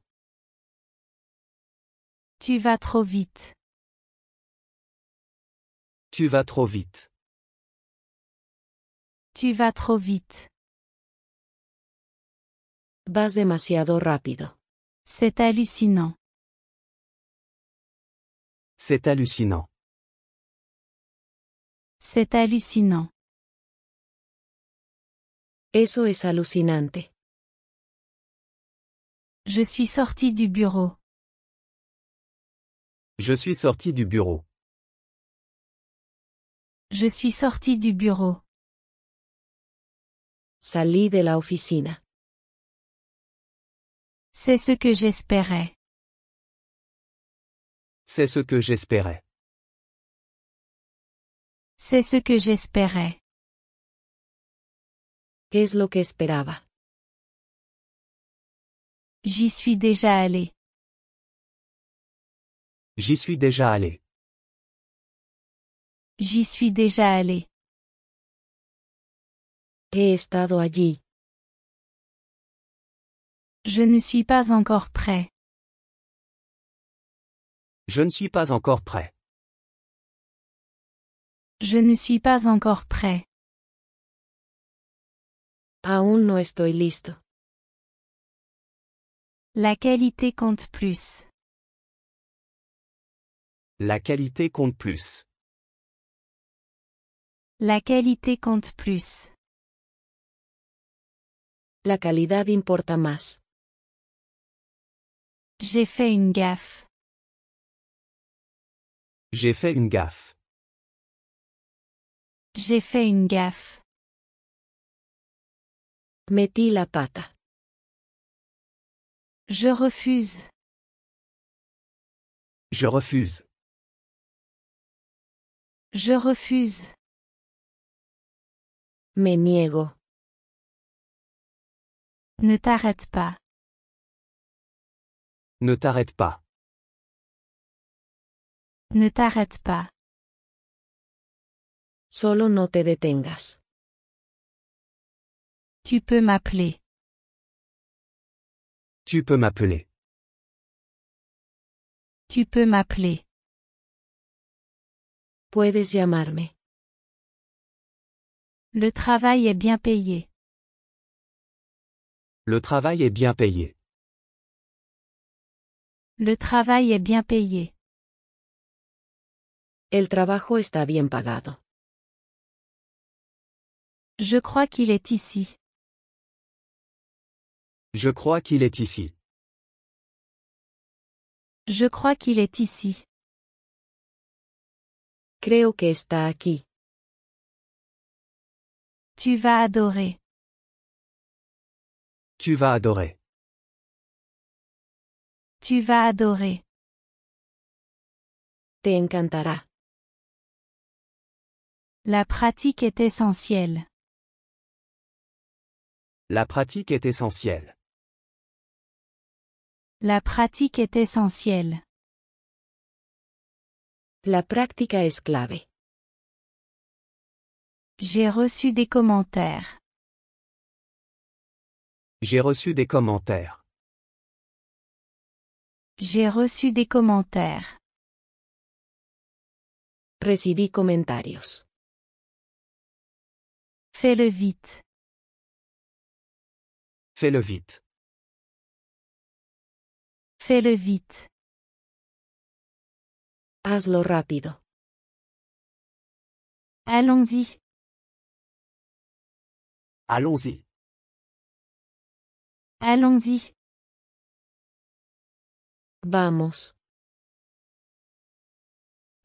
Tu vas trop vite. Tu vas trop vite. Tu vas trop vite. Vas demasiado rápido. C'est hallucinant. C'est hallucinant. C'est hallucinant. Eso es alucinante. Je suis sorti du bureau. Je suis sorti du bureau. Je suis sorti du bureau. Salí de la oficina. C'est ce que j'espérais. C'est ce que j'espérais. C'est ce que j'espérais. Es lo que esperaba. J'y suis déjà allé. J'y suis déjà allé. J'y suis déjà allé. He estado allí. Je ne suis pas encore prêt. Je ne suis pas encore prêt. Je ne suis pas encore prêt. Aún no estoy listo. La qualité compte plus. La qualité compte plus. La qualité compte plus. La calidad importa más. J'ai fait une gaffe. J'ai fait une gaffe. J'ai fait une gaffe. Metí la pata. Je refuse. Je refuse. Je refuse. Me niego. Ne t'arrête pas. Ne t'arrête pas. Ne t'arrête pas. Solo no te detengas. Tu peux m'appeler. Tu peux m'appeler. Tu peux m'appeler. Puedes llamarme. Le travail est bien payé. Le travail est bien payé. Le travail est bien payé. El trabajo está bien pagado. Je crois qu'il est ici. Je crois qu'il est ici. Je crois qu'il est ici. Creo que está aquí. Tu vas adorer. Tu vas adorer. Tu vas adorer. Te encantará. La pratique est essentielle. La pratique est essentielle. La pratique est essentielle. La práctica es clave. J'ai reçu des commentaires. J'ai reçu des commentaires. J'ai reçu des commentaires. Recibí comentarios. Fais-le vite. Fais-le vite. Fais-le vite. Hazlo rápido. Allons-y. Allons-y. Allons-y. Vamos.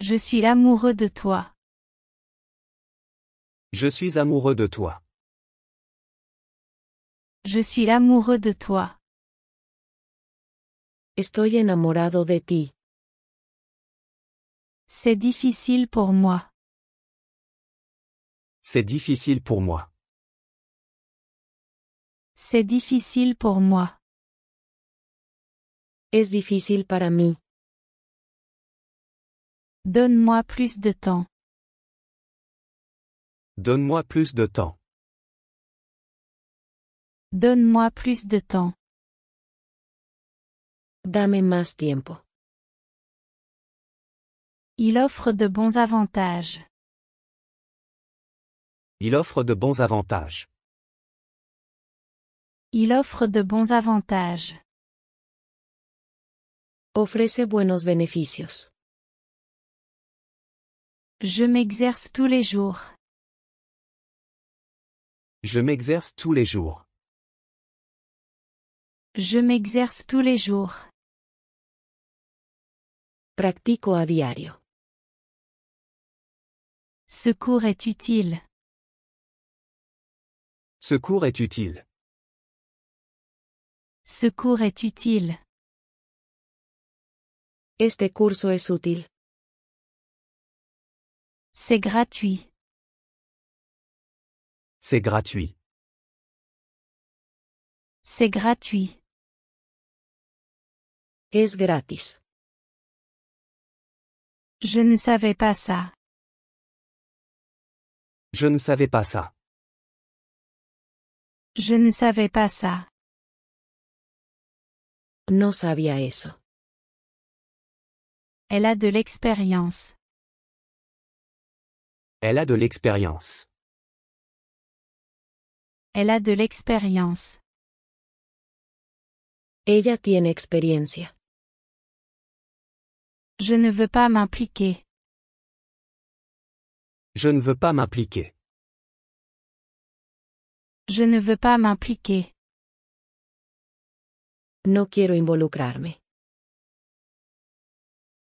Je suis amoureux de toi. Je suis amoureux de toi. Je suis amoureux de toi. Estoy enamorado de ti. C'est difficile pour moi. C'est difficile pour moi. C'est difficile pour moi. Es difícil para mí. Donne-moi plus de temps. Donne-moi plus de temps. Donne-moi plus de temps. Dame más tiempo. Il offre de bons avantages. Il offre de bons avantages. Il offre de bons avantages. Ofrece buenos beneficios. Je m'exerce tous les jours. Je m'exerce tous les jours. Je m'exerce tous les jours. Practico a diario. Secours est utile. Secours est utile. Secours est utile. Este curso es útil. C'est gratuit. C'est gratuit. C'est gratuit. Es gratis. Je ne savais pas ça. Je ne savais pas ça. Je ne savais pas ça. No sabía eso. Elle a de l'expérience. Elle a de l'expérience. Elle a de l'expérience. Ella tiene experiencia. Je ne veux pas m'impliquer. Je ne veux pas m'impliquer. Je ne veux pas m'impliquer. No quiero involucrarme.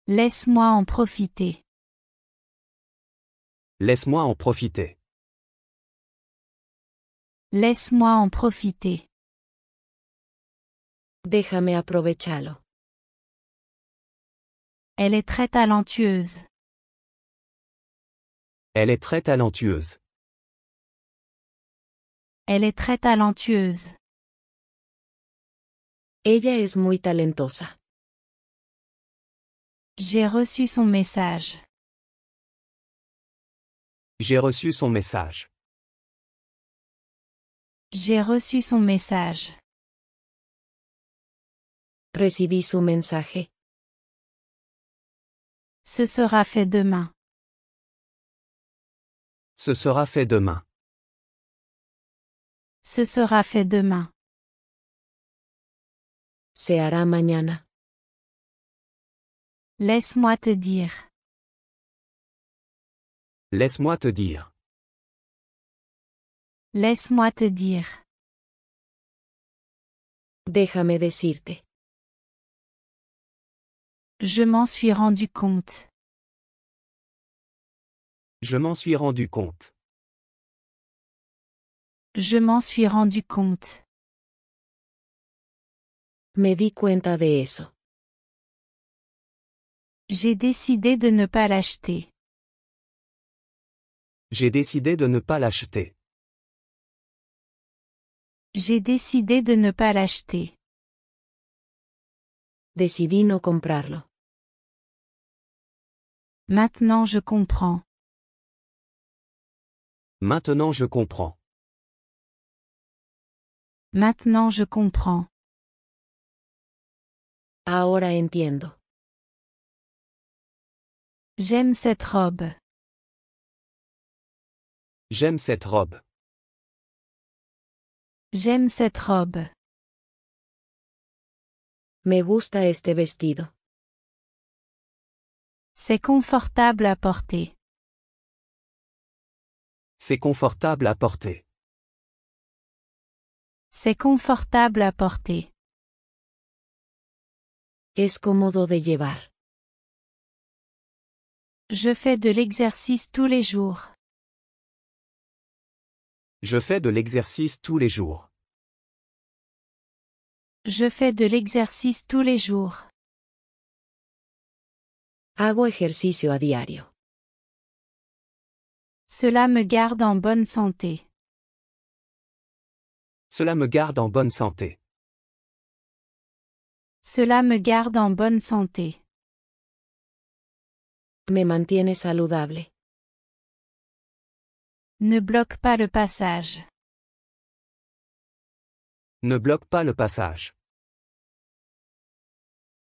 Laisse-moi en profiter. Laisse-moi en profiter. Laisse-moi en profiter. Déjame aprovecharlo. Elle est très talentueuse. Elle est très talentueuse. Elle est très talentueuse. Ella es muy talentosa. J'ai reçu son message. J'ai reçu son message. J'ai reçu son message. Recibí su mensaje. Ce sera fait demain. Ce sera fait demain. Ce sera fait demain. Se hará mañana. Laisse-moi te dire. Laisse-moi te dire. Laisse-moi te dire. Déjame decirte. Je m'en suis rendu compte. Je m'en suis rendu compte. Je m'en suis rendu compte. Me di cuenta de eso. J'ai décidé de ne pas l'acheter. J'ai décidé de ne pas l'acheter. J'ai décidé de ne pas l'acheter. Decidí no comprarlo. Maintenant je comprends. Maintenant je comprends. Maintenant je comprends. Ahora entiendo. J'aime cette robe. J'aime cette robe. J'aime cette robe. Me gusta este vestido. C'est confortable à porter. C'est confortable à porter. C'est confortable à porter. Es cómodo de llevar. Je fais de l'exercice tous les jours. Je fais de l'exercice tous les jours. Je fais de l'exercice tous les jours. Hago ejercicio a diario. Cela me garde en bonne santé. Cela me garde en bonne santé. Cela me garde en bonne santé. Me mantiene saludable. Ne bloque pas le passage. Ne bloque pas le passage.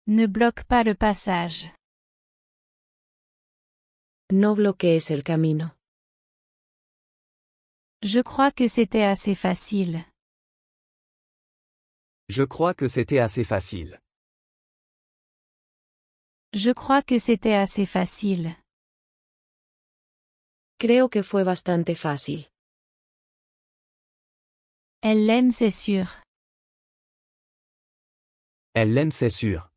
Ne bloque pas le passage. No bloquees el camino. Je crois que c'était assez facile. Je crois que c'était assez facile. Je crois que c'était assez facile. Creo que fue bastante fácil. Elle l'aime, c'est sûr. Elle l'aime, c'est sûr.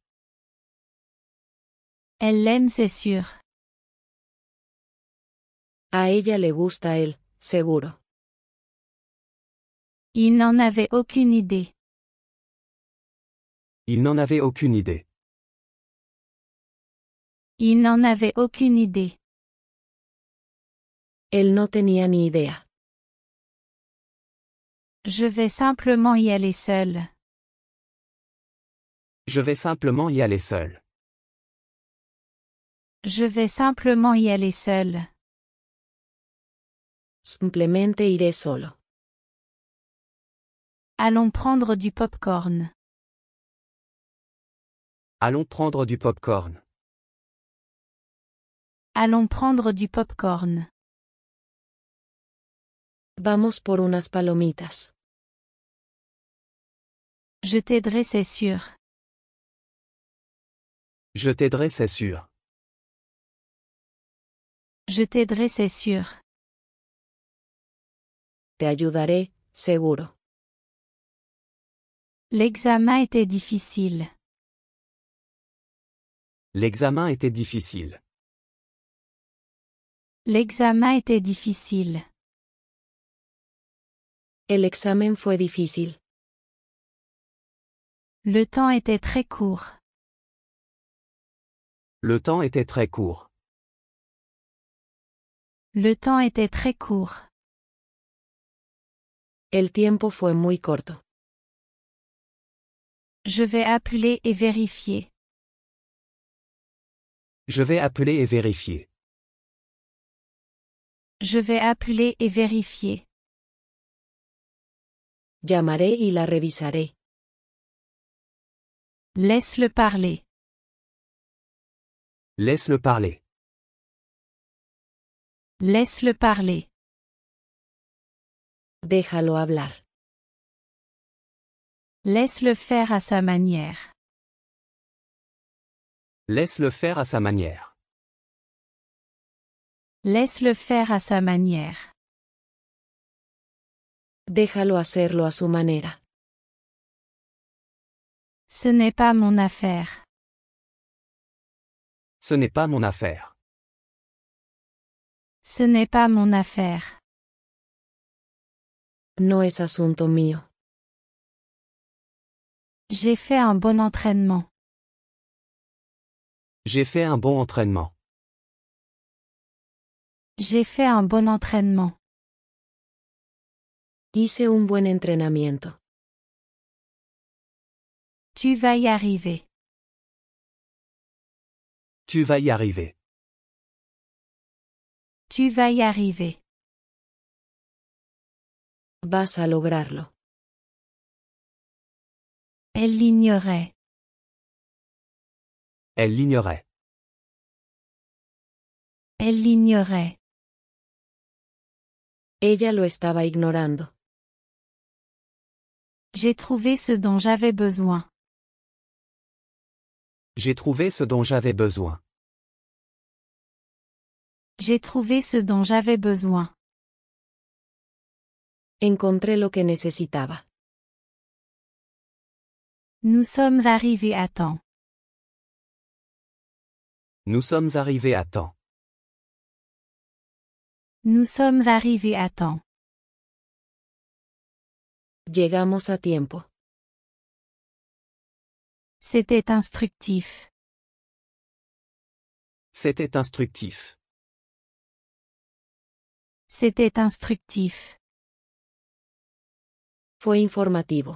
Elle l'aime, c'est sûr. A ella le gusta él, seguro. Il n'en avait aucune idée. Il n'en avait aucune idée. Il n'en avait aucune idée. Él no tenía ni idea. Je vais simplement y aller seule. Je vais simplement y aller seul. Je vais simplement y aller seule. Simplemente iré solo. Allons prendre du pop-corn. Allons prendre du pop-corn. Allons prendre du pop-corn. Vamos por unas palomitas. Je t'aiderai, c'est sûr. Je t'aiderai, c'est sûr. Je t'aiderai, c'est sûr. Te ayudaré, seguro. L'examen était difficile. L'examen était difficile. L'examen était difficile. El examen fue difícil. Le temps était très court. Le temps était très court. Le temps était très court. El tiempo fue muy corto. Je vais appeler et vérifier. Je vais appeler et vérifier. Je vais appeler et vérifier. Llamaré y la revisaré. Laisse-le parler. Laisse-le parler. Laisse-le parler. Déjalo hablar. Laisse-le faire à sa manière. Laisse-le faire à sa manière. Laisse-le faire à sa manière. Déjalo hacerlo a su manera. Ce n'est pas mon affaire. Ce n'est pas mon affaire. Ce n'est pas mon affaire. No es asunto mío. J'ai fait un bon entraînement. J'ai fait un bon entraînement. J'ai fait un bon entraînement. Hice un buen entrenamiento. Tu vas y arriver. Tu vas y arriver. Tu vas y arriver. Vas a lograrlo. Elle l'ignorait. Elle l'ignorait. Elle l'ignorait. Ella lo estaba ignorando. J'ai trouvé ce dont j'avais besoin. J'ai trouvé ce dont j'avais besoin. J'ai trouvé ce dont j'avais besoin. Encontré lo que necesitaba. Nous sommes arrivés à temps. Nous sommes arrivés à temps. Nous sommes arrivés à temps. Llegamos a tiempo. C'était instructif. C'était instructif. C'était instructif. Fue informativo.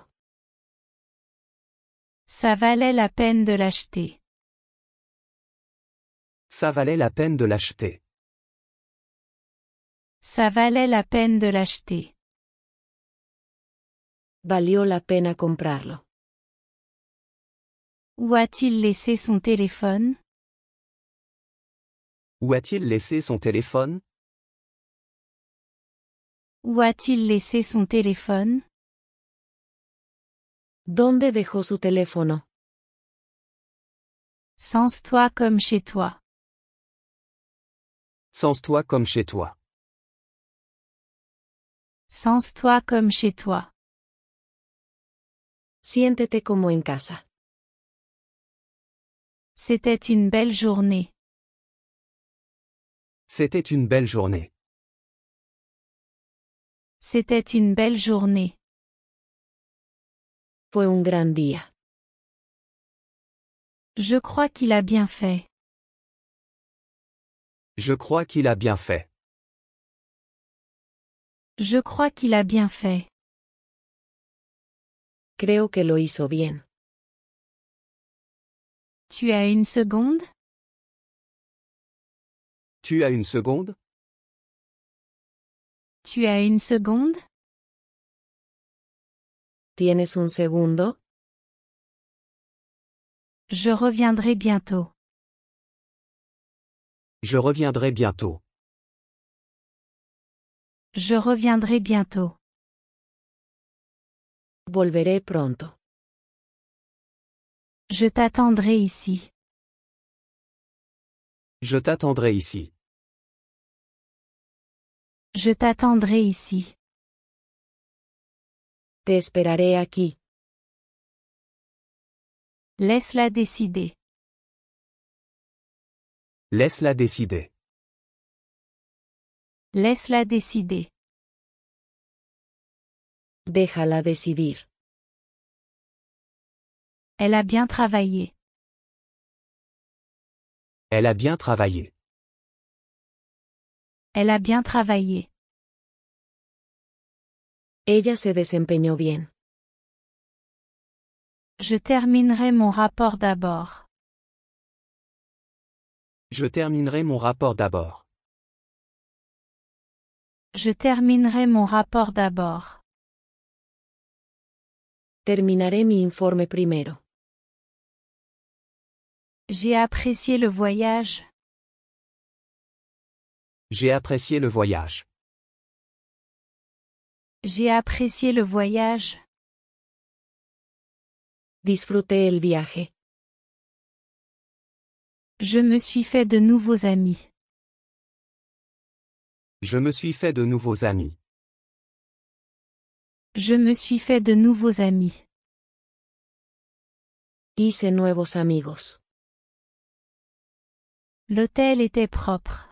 Ça valait la peine de l'acheter. Ça valait la peine de l'acheter. Ça valait la peine de l'acheter. Valió la pena comprarlo. Où a-t-il laissé son téléphone? Où a-t-il laissé son téléphone? Où a-t-il laissé son téléphone? ¿Dónde dejó su teléfono? Sens-toi comme chez toi. Sens-toi comme chez toi. Sens-toi comme chez toi. Siéntete como en casa. C'était une belle journée. C'était une belle journée. C'était une belle journée. Fue un gran día. Je crois qu'il a bien fait. Je crois qu'il a bien fait. Je crois qu'il a bien fait. Creo que lo hizo bien. Tu as une seconde? Tu as une seconde? Tu as une seconde? ¿Tienes un segundo? Je reviendrai bientôt. Je reviendrai bientôt. Je reviendrai bientôt. Volveré pronto. Je t'attendrai ici. Je t'attendrai ici. Je t'attendrai ici. Te esperaré aquí. Laisse-la décider. Laisse-la décider. Laisse-la décider. Déjala decidir. Elle a bien travaillé. Elle a bien travaillé. Elle a bien travaillé. Ella se desempeñó bien. Je terminerai mon rapport d'abord. Je terminerai mon rapport d'abord. Je terminerai mon rapport d'abord. Terminaré mi informe primero. J'ai apprécié le voyage. J'ai apprécié le voyage. J'ai apprécié le voyage. Disfruté el viaje. Je me suis fait de nouveaux amis. Je me suis fait de nouveaux amis. Je me suis fait de nouveaux amis. Hice nuevos amigos. L'hôtel était propre.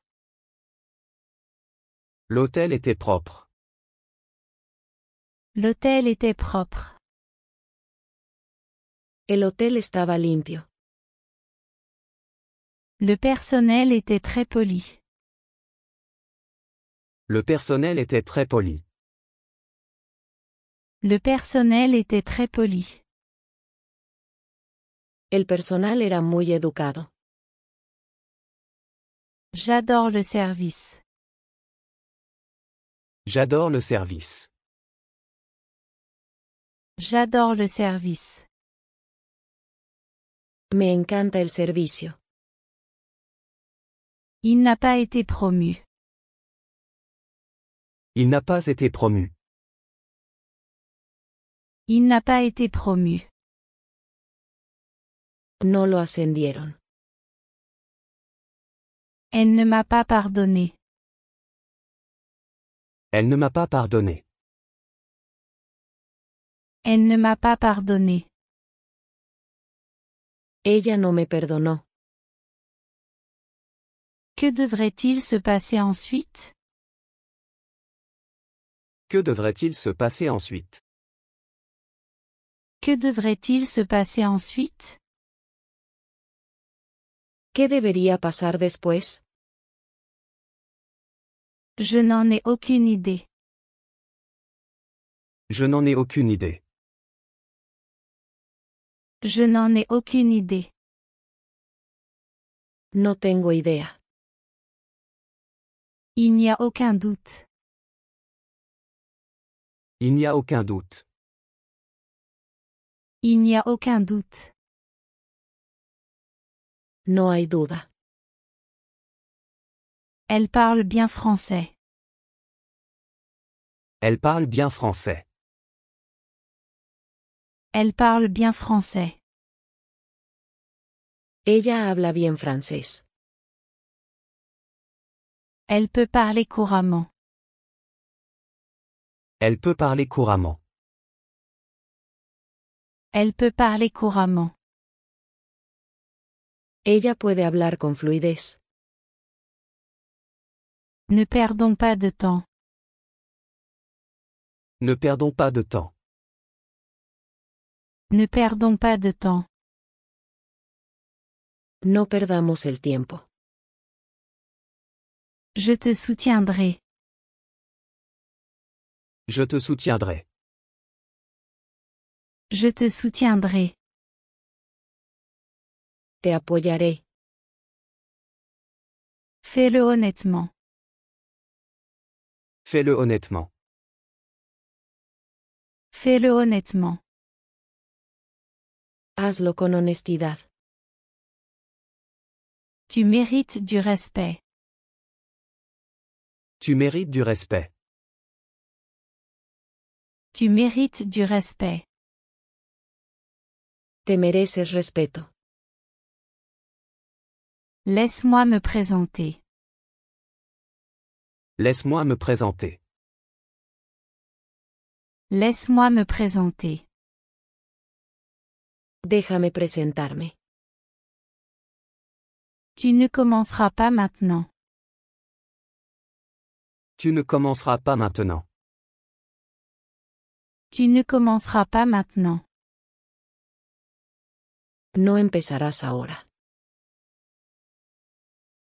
L'hôtel était propre. L'hôtel était propre. El hotel estaba limpio. Le personnel était très poli. Le personnel était très poli. Le personnel était très poli. El personal era muy educado. J'adore le service. J'adore le service. J'adore le service. Me encanta el servicio. Il n'a pas été promu. Il n'a pas été promu. Il n'a pas été promu. No lo ascendieron. Elle ne m'a pas pardonné. Elle ne m'a pas pardonné. Elle ne m'a pas pardonné. Ella no me perdonó. Que devrait-il se passer ensuite? Que devrait-il se passer ensuite? Que devrait-il se passer ensuite? ¿Qué debería pasar después? Je n'en ai aucune idée. Je n'en ai aucune idée. Je n'en ai aucune idée. No tengo idea. Il n'y a aucun doute. Il n'y a aucun doute. Il n'y a aucun doute. No hay duda. Elle parle bien français. Elle parle bien français. Elle parle bien français. Ella habla bien francés. Elle peut parler couramment. Elle peut parler couramment. Elle peut parler couramment. Ella puede hablar con fluidez. Ne perdons pas de temps. Ne perdons pas de temps. Ne perdons pas de temps. No perdamos el tiempo. Je te soutiendrai. Je te soutiendrai. Je te soutiendrai. Te apoyaré. Fais-le honnêtement. Fais-le honnêtement. Fais-le honnêtement. Hazlo con honestidad. Tu mérites du respect. Tu mérites du respect. Tu mérites du respect. Te mereces respeto. Laisse-moi me présenter. Laisse-moi me présenter. Laisse-moi me présenter. Déjame presentarme. Tu ne commenceras pas maintenant. Tu ne commenceras pas maintenant. Tu ne commenceras pas maintenant. No empezarás ahora.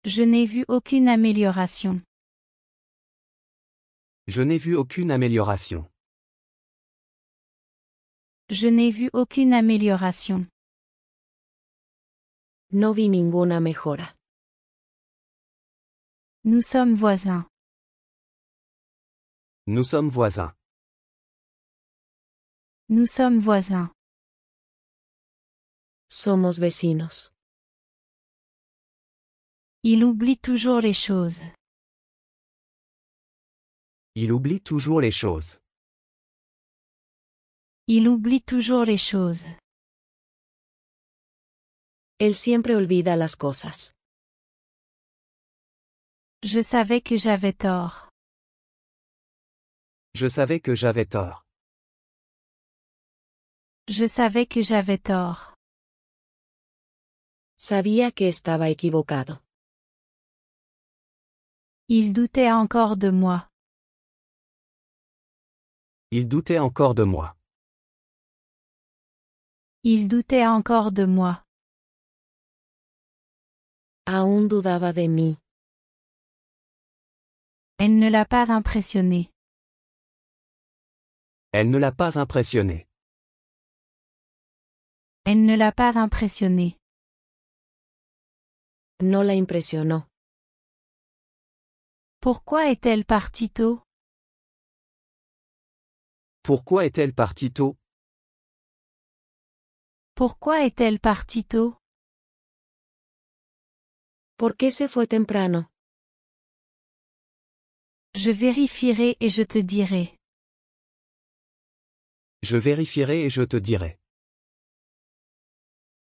Je n'ai vu aucune amélioration. Je n'ai vu aucune amélioration. Je n'ai vu aucune amélioration. No vi ninguna mejora. Nous sommes voisins. Nous sommes voisins. Nous sommes voisins. Somos vecinos. Il oublie toujours les choses. Il oublie toujours les choses. Il oublie toujours les choses. Él siempre olvida las cosas. Je savais que j'avais tort. Je savais que j'avais tort. Je savais que j'avais tort. Sabía que estaba equivocado. Il doutait encore de moi. Il doutait encore de moi. Il doutait encore de moi. Aún dudaba de mí. Elle ne l'a pas impressionné. Elle ne l'a pas impressionné. Elle ne l'a pas impressionné. No la impresionó. Pourquoi est-elle partie tôt? Pourquoi est-elle partie tôt? Pourquoi est-elle partie tôt? ¿Por qué se fue temprano? Je vérifierai et je te dirai. Je vérifierai et je te dirai.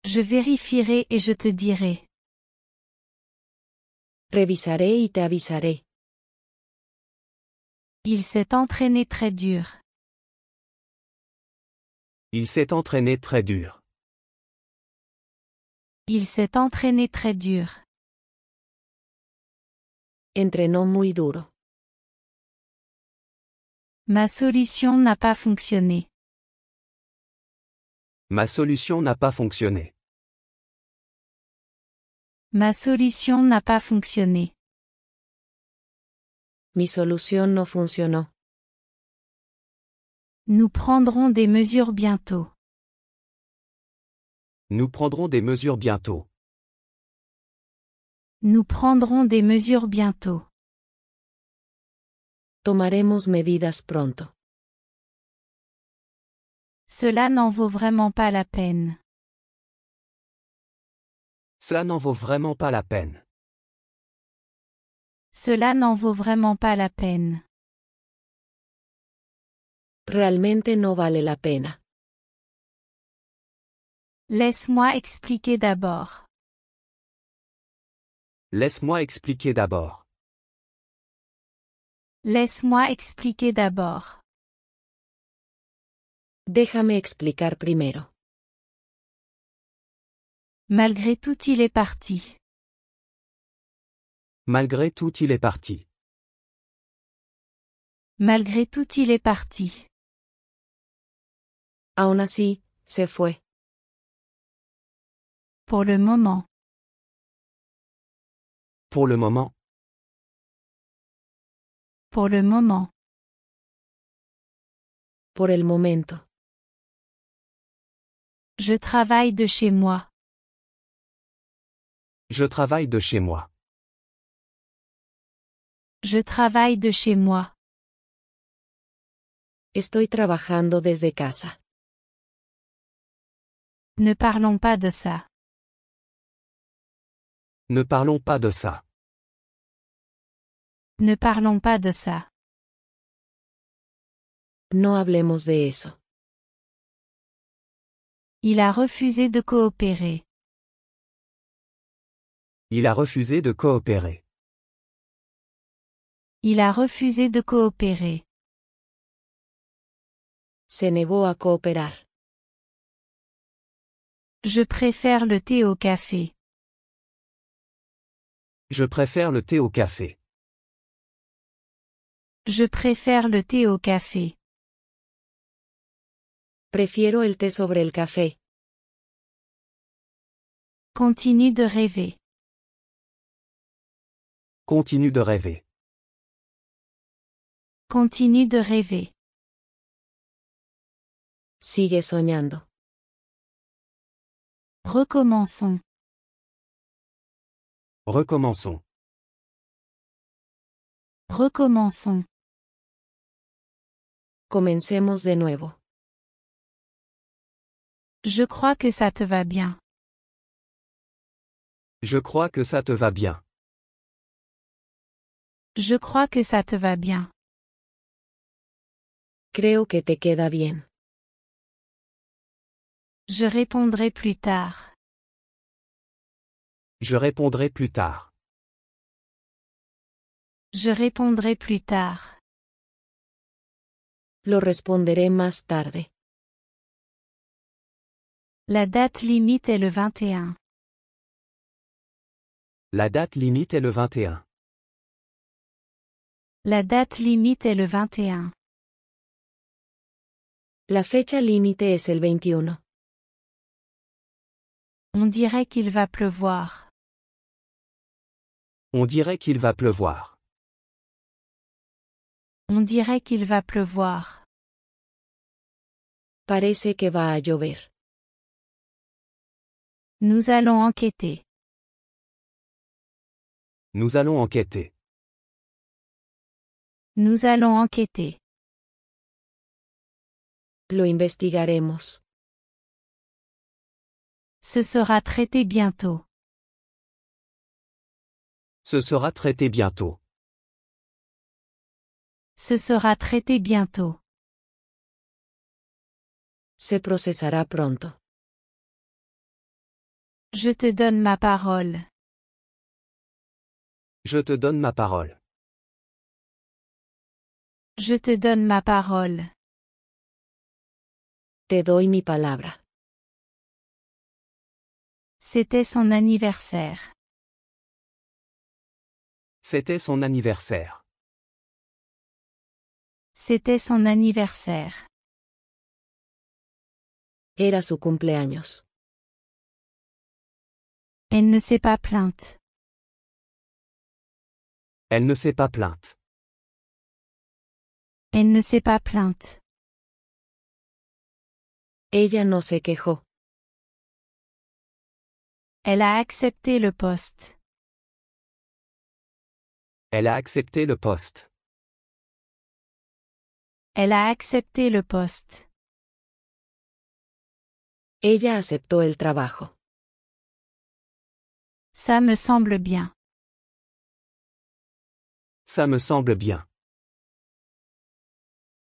Je vérifierai et je te dirai. Revisaré y te avisaré. Il s'est entraîné très dur. Il s'est entraîné très dur. Il s'est entraîné très dur. Entrenó muy duro. Ma solution n'a pas fonctionné. Ma solution n'a pas fonctionné. Ma solution n'a pas fonctionné. Mi solución no funcionó. Nous prendrons des mesures bientôt. Nous prendrons des mesures bientôt. Nous prendrons des mesures bientôt. Tomaremos medidas pronto. Cela n'en vaut vraiment pas la peine. Cela n'en vaut vraiment pas la peine. Cela n'en vaut vraiment pas la peine. Realmente no vale la pena. Laisse-moi expliquer d'abord. Laisse-moi expliquer d'abord. Laisse-moi expliquer d'abord. Déjame explicar primero. Malgré tout, il est parti. Malgré tout, il est parti. Malgré tout, il est parti. Aún así, se fue. Pour le moment. Pour le moment. Pour le moment. Por el momento. Je travaille de chez moi. Je travaille de chez moi. Je travaille de chez moi. Estoy trabajando desde casa. Ne parlons pas de ça. Ne parlons pas de ça. Ne parlons pas de ça. No hablemos de eso. Il a refusé de coopérer. Il a refusé de coopérer. Il a refusé de coopérer. Se negó a cooperar. Je préfère le thé au café. Je préfère le thé au café. Je préfère le thé au café. Prefiero el té sobre el café. Continue de rêver. Continue de rêver. Continue de rêver. Sigue soñando. Recommençons. Recommençons. Recommençons. Comencemos de nuevo. Je crois que ça te va bien. Je crois que ça te va bien. Je crois que ça te va bien. Creo que te queda bien. Je répondrai plus tard. Je répondrai plus tard. Je répondrai plus tard. Lo responderé más tarde. La date limite est le 21. La date limite est le 21. La date limite est le 21. La fecha límite es el 21. On dirait qu'il va pleuvoir. On dirait qu'il va pleuvoir. On dirait qu'il va pleuvoir. Parece que va a llover. Nous allons enquêter. Nous allons enquêter. Nous allons enquêter. Lo investigaremos. Ce sera traité bientôt. Ce sera traité bientôt. Ce sera traité bientôt. Se procesará pronto. Je te donne ma parole. Je te donne ma parole. Je te donne ma parole. Te doy mi palabra. C'était son anniversaire. C'était son anniversaire. C'était son anniversaire. Era su cumpleaños. Elle ne s'est pas plainte. Elle ne s'est pas plainte. Elle ne s'est pas plainte. Ella no se quejó. Elle a accepté le poste. Elle a accepté le poste. Elle a accepté le poste. Ella aceptó el trabajo. Ça me semble bien. Ça me semble bien.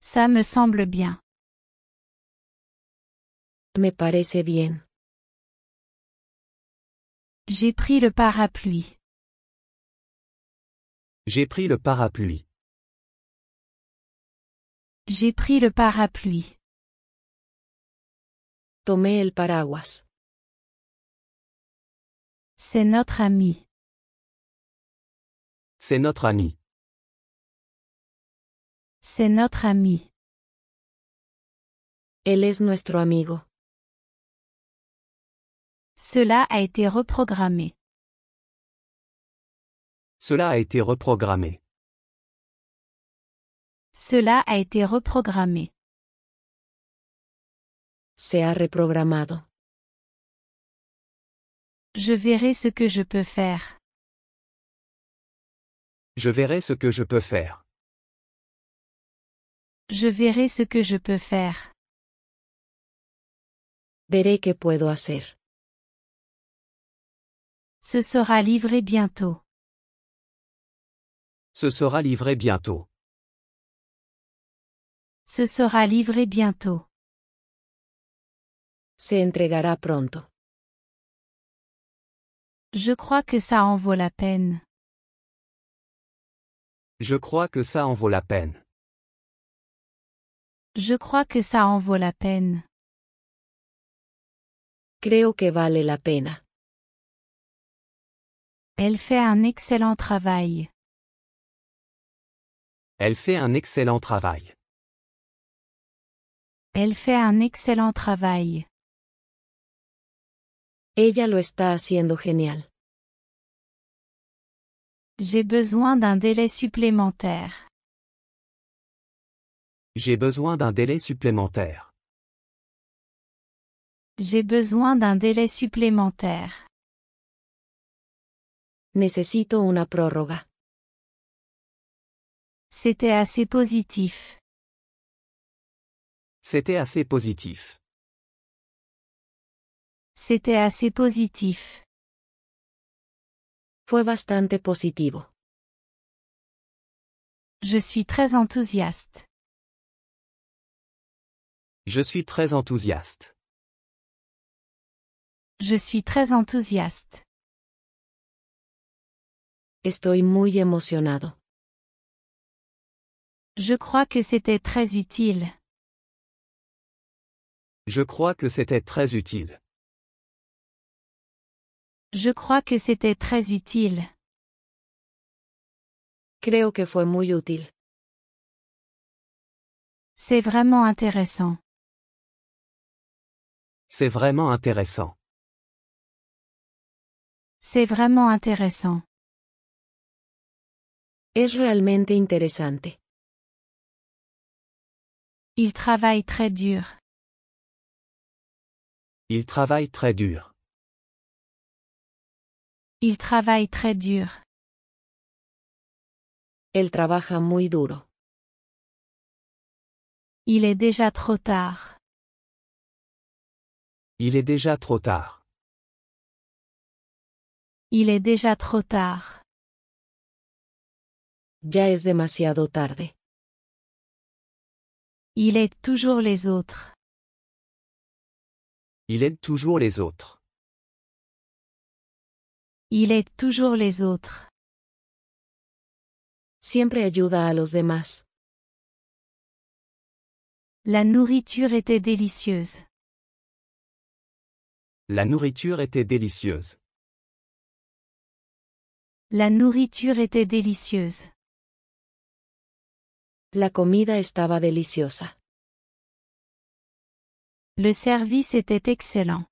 Ça me semble bien. Me parece bien. J'ai pris le parapluie. J'ai pris le parapluie. J'ai pris le parapluie. Tomé el paraguas. C'est notre ami. C'est notre ami. C'est notre ami. Él es nuestro amigo. Cela a été reprogrammé. Cela a été reprogrammé. Cela a été reprogrammé. Se ha reprogramado. Je verrai ce que je peux faire. Je verrai ce que je peux faire. Je verrai ce que je peux faire. Veré qué puedo hacer. Ce sera livré bientôt. Ce sera livré bientôt. Ce sera livré bientôt. Se entregará pronto. Je crois que ça en vaut la peine. Je crois que ça en vaut la peine. Je crois que ça en vaut la peine. Creo que vale la pena. Elle fait un excellent travail. Elle fait un excellent travail. Elle fait un excellent travail. Ella lo está haciendo genial. J'ai besoin d'un délai supplémentaire. J'ai besoin d'un délai supplémentaire. J'ai besoin d'un délai supplémentaire. Necesito una prórroga. C'était assez positif. C'était assez positif. C'était assez positif. Fue bastante positivo. Je suis très enthousiaste. Je suis très enthousiaste. Je suis très enthousiaste. Estoy muy emocionado. Je crois que c'était très utile. Je crois que c'était très utile. Je crois que c'était très utile. Creo que fue muy útil. C'est vraiment intéressant. C'est vraiment intéressant. C'est vraiment intéressant. Es realmente interesante. Il travaille très dur. Il travaille très dur. Il travaille très dur. Él trabaja muy duro. Il est déjà trop tard. Il est déjà trop tard. Il est déjà trop tard. Ya es demasiado tarde. Il aide toujours les autres. Il aide toujours les autres. Il aide toujours les autres. Siempre ayuda a los demás. La nourriture était délicieuse. La nourriture était délicieuse. La nourriture était délicieuse. La comida estaba deliciosa. Le service était excellent.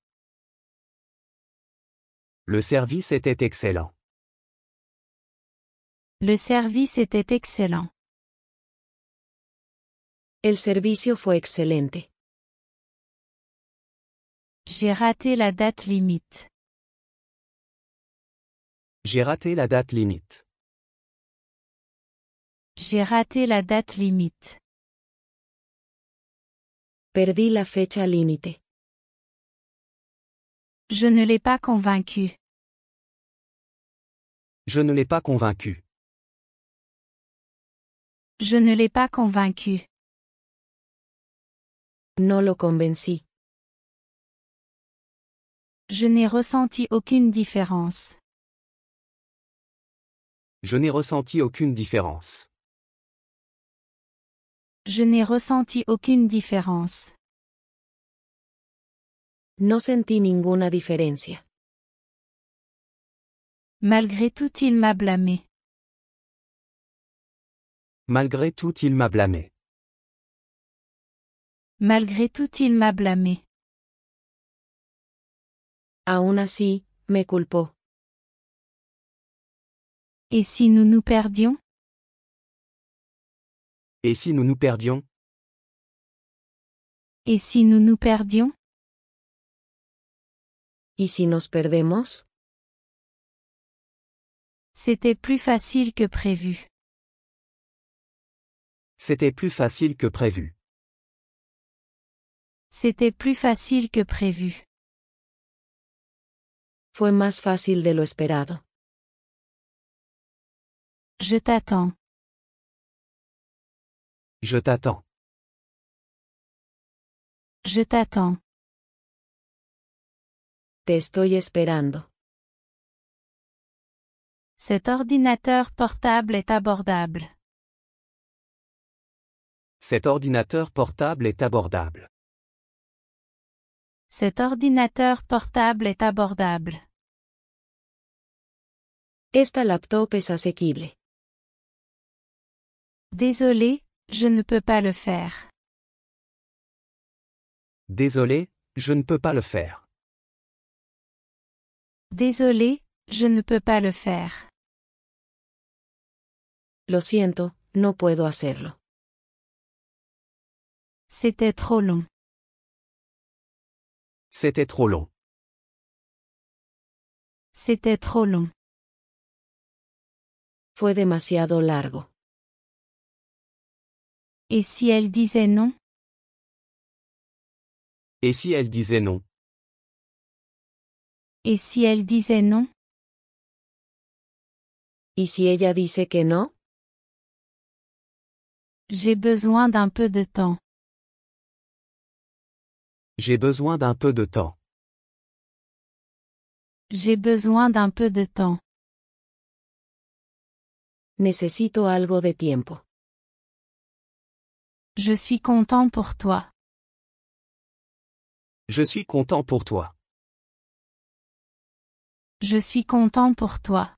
Le service était excellent. Le service était excellent. El servicio fue excelente. J'ai raté la date limite. J'ai raté la date limite. J'ai raté la date limite. Perdí la fecha límite. Je ne l'ai pas convaincu. Je ne l'ai pas convaincu. Je ne l'ai pas convaincu. No lo convencí. Je n'ai ressenti aucune différence. Je n'ai ressenti aucune différence. Je n'ai ressenti aucune différence. No sentí ninguna diferencia. Malgré tout, il m'a blâmé. Malgré tout, il m'a blâmé. Malgré tout, il m'a blâmé. Aún así, me culpó. Et si nous nous perdions? Et si nous nous perdions? Et si nous nous perdions? ¿Y si nos perdemos? C'était plus facile que prévu. C'était plus facile que prévu. C'était plus facile que prévu. Fue más fácil de lo esperado. Je t'attends. Je t'attends. Je t'attends. Te estoy esperando. Cet ordinateur portable est abordable. Cet ordinateur portable est abordable. Cet ordinateur portable est abordable. Esta laptop es asequible. Désolé, je ne peux pas le faire. Désolé, je ne peux pas le faire. Désolé, je ne peux pas le faire. Lo siento, no puedo hacerlo. C'était trop long. C'était trop long. C'était trop long. Fue demasiado largo. Et si elle disait non? Et si elle disait non? Et si elle disait non? ¿Y si ella dice que no? J'ai besoin d'un peu de temps. J'ai besoin d'un peu de temps. J'ai besoin d'un peu de temps. Necesito algo de tiempo. Je suis content pour toi. Je suis content pour toi. Je suis content pour toi.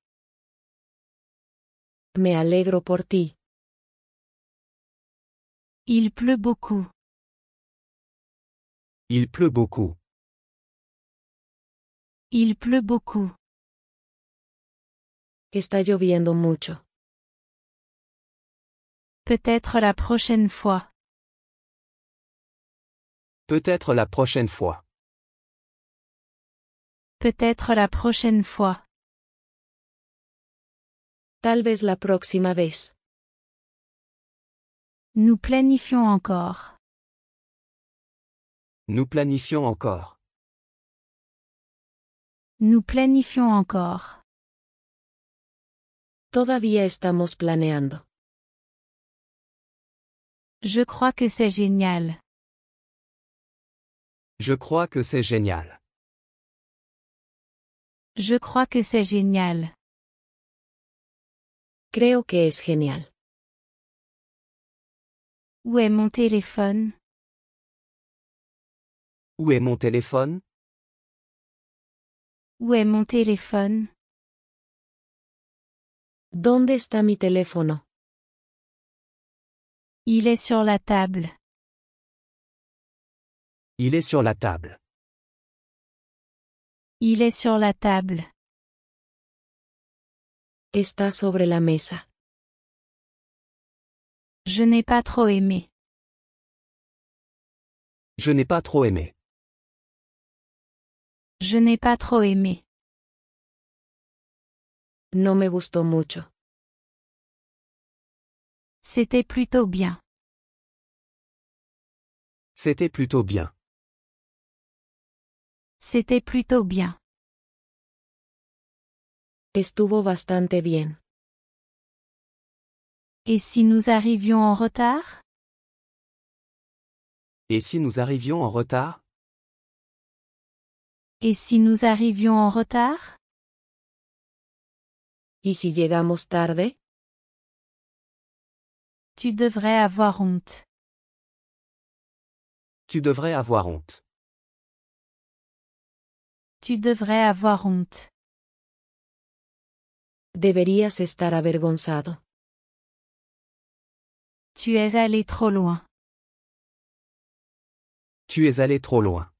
Me alegro por ti. Il pleut beaucoup. Il pleut beaucoup. Il pleut beaucoup. Está lloviendo mucho. Peut-être la prochaine fois. Peut-être la prochaine fois. Peut-être la prochaine fois. Tal vez la próxima vez. Nous planifions encore. Nous planifions encore. Nous planifions encore. Todavía estamos planeando. Je crois que c'est génial. Je crois que c'est génial. Je crois que c'est génial. Creo que es genial. Où est mon téléphone? Où est mon téléphone? Où est mon téléphone? ¿Dónde está mi teléfono? Il est sur la table. Il est sur la table. Il est sur la table. Está sobre la mesa. Je n'ai pas trop aimé. Je n'ai pas trop aimé. Je n'ai pas trop aimé. No me gustó mucho. C'était plutôt bien. C'était plutôt bien. C'était plutôt bien. Estuvo bastante bien. Et si nous arrivions en retard? Et si nous arrivions en retard? Et si nous arrivions en retard? ¿Y si llegamos tarde? Tu devrais avoir honte. Tu devrais avoir honte. Tu devrais avoir honte. Deberías estar avergonzado. Tu es allé trop loin. Tu es allé trop loin.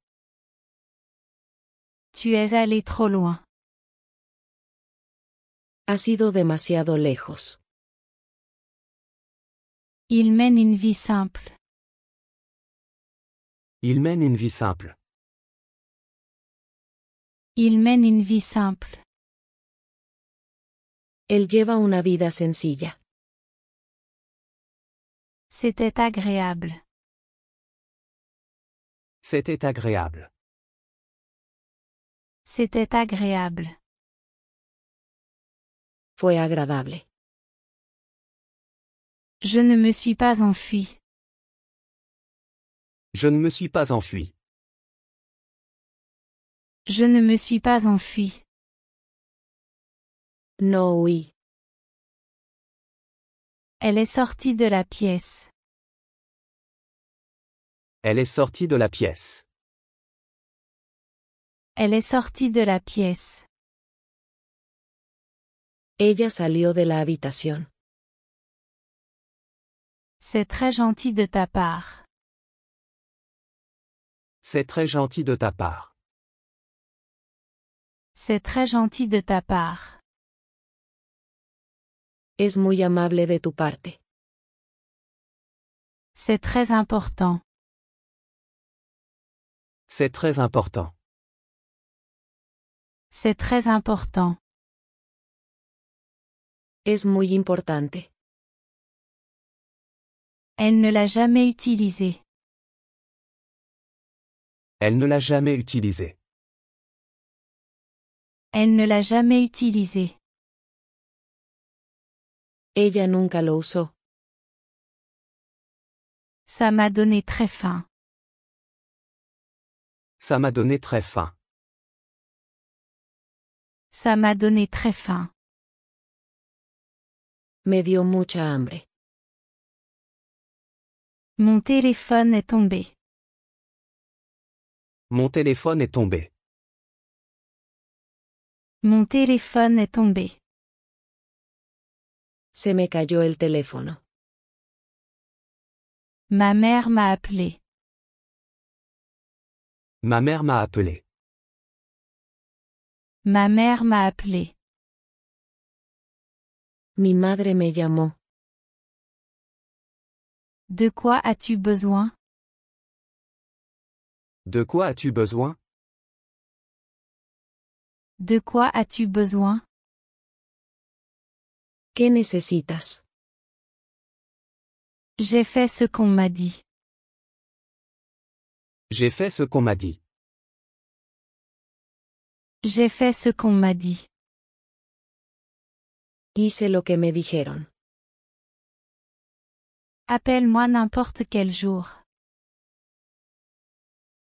Tu es allé trop loin. Has ido demasiado lejos. Il mène une vie simple. Il mène une vie simple. Il mène une vie simple. Él lleva una vida sencilla. C'était agréable. C'était agréable. C'était agréable. Fue agradable. Je ne me suis pas enfui. Je ne me suis pas enfui. Je ne me suis pas enfui. No huí. Elle est sortie de la pièce. Elle est sortie de la pièce. Elle est sortie de la pièce. Ella salió de la habitación. C'est très gentil de ta part. C'est très gentil de ta part. C'est très gentil de ta part. Es muy amable de tu parte. C'est très important. C'est très important. C'est très important. Es muy importante. Elle ne l'a jamais utilisé. Elle ne l'a jamais utilisé. Elle ne l'a jamais utilisé. Ella nunca lo usó. Ça m'a donné très faim. Ça m'a donné très faim. Ça m'a donné très faim. Me dio mucha hambre. Mon téléphone est tombé. Mon téléphone est tombé. Mon téléphone est tombé. Se me cayó el teléfono. Ma mère m'a appelé. Ma mère m'a appelé. Ma mère m'a appelé. Mi madre me llamó. De quoi as-tu besoin? De quoi as-tu besoin? De quoi as-tu besoin? ¿Qué necesitas? J'ai fait ce qu'on m'a dit. J'ai fait ce qu'on m'a dit. J'ai fait ce qu'on m'a dit. Hice lo que me dijeron. Appelle-moi n'importe quel jour.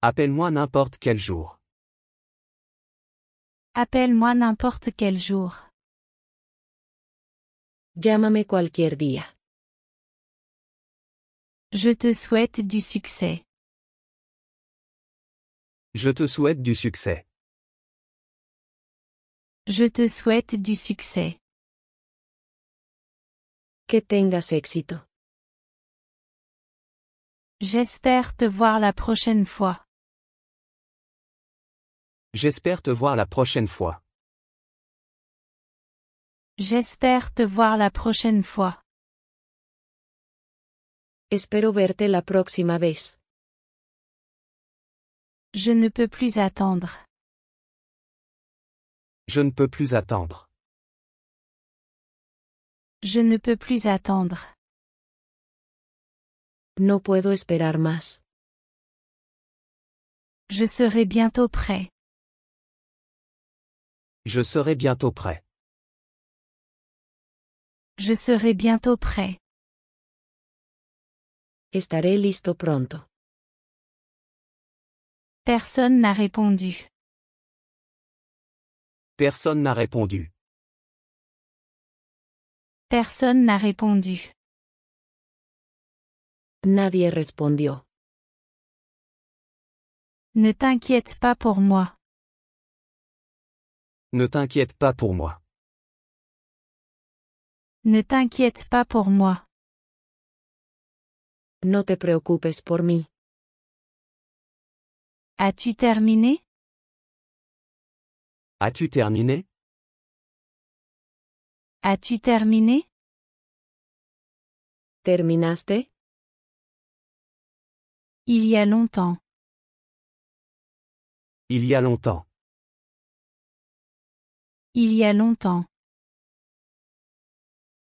Appelle-moi n'importe quel jour. Appelle-moi n'importe quel jour. Llámame cualquier día. Je te souhaite du succès. Je te souhaite du succès. Je te souhaite du succès. Que tengas éxito. J'espère te voir la prochaine fois. J'espère te voir la prochaine fois. J'espère te voir la prochaine fois. Espero verte la próxima vez. Je ne peux plus attendre. Je ne peux plus attendre. Je ne peux plus attendre. No puedo esperar más. Je serai bientôt prêt. Je serai bientôt prêt. Je serai bientôt prêt. Estaré listo pronto. Personne n'a répondu. Personne n'a répondu. Personne n'a répondu. Nadie respondió. Ne t'inquiète pas pour moi. Ne t'inquiète pas pour moi. Ne t'inquiète pas pour moi. No te preocupes por mí. As-tu terminé? As-tu terminé? As-tu terminé? ¿Terminaste? Il y a longtemps. Il y a longtemps. Il y a longtemps.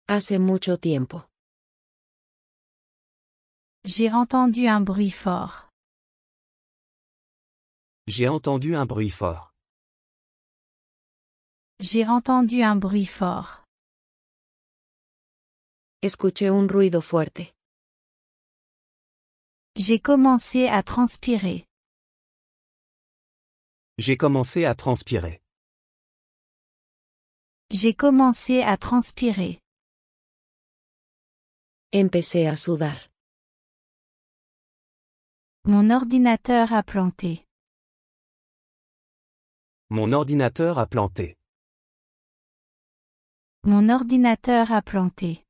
Hace mucho tiempo. J'ai entendu un bruit fort. J'ai entendu un bruit fort. J'ai entendu un bruit fort. Escuché un ruido fuerte. J'ai commencé à transpirer. J'ai commencé à transpirer. J'ai commencé à transpirer. Empecé a sudar. Mon ordinateur a planté. Mon ordinateur a planté. Mon ordinateur a planté.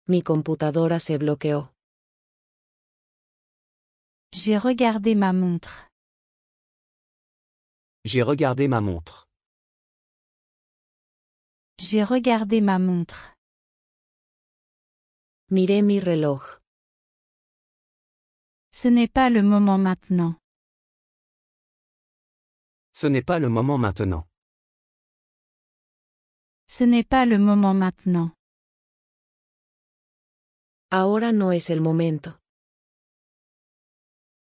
Mi computadora se bloqueó. J'ai regardé ma montre. J'ai regardé ma montre. J'ai regardé ma montre. Miré mi reloj. Ce n'est pas le moment maintenant. Ce n'est pas le moment maintenant. Ce n'est pas le moment maintenant. Ahora no es el momento.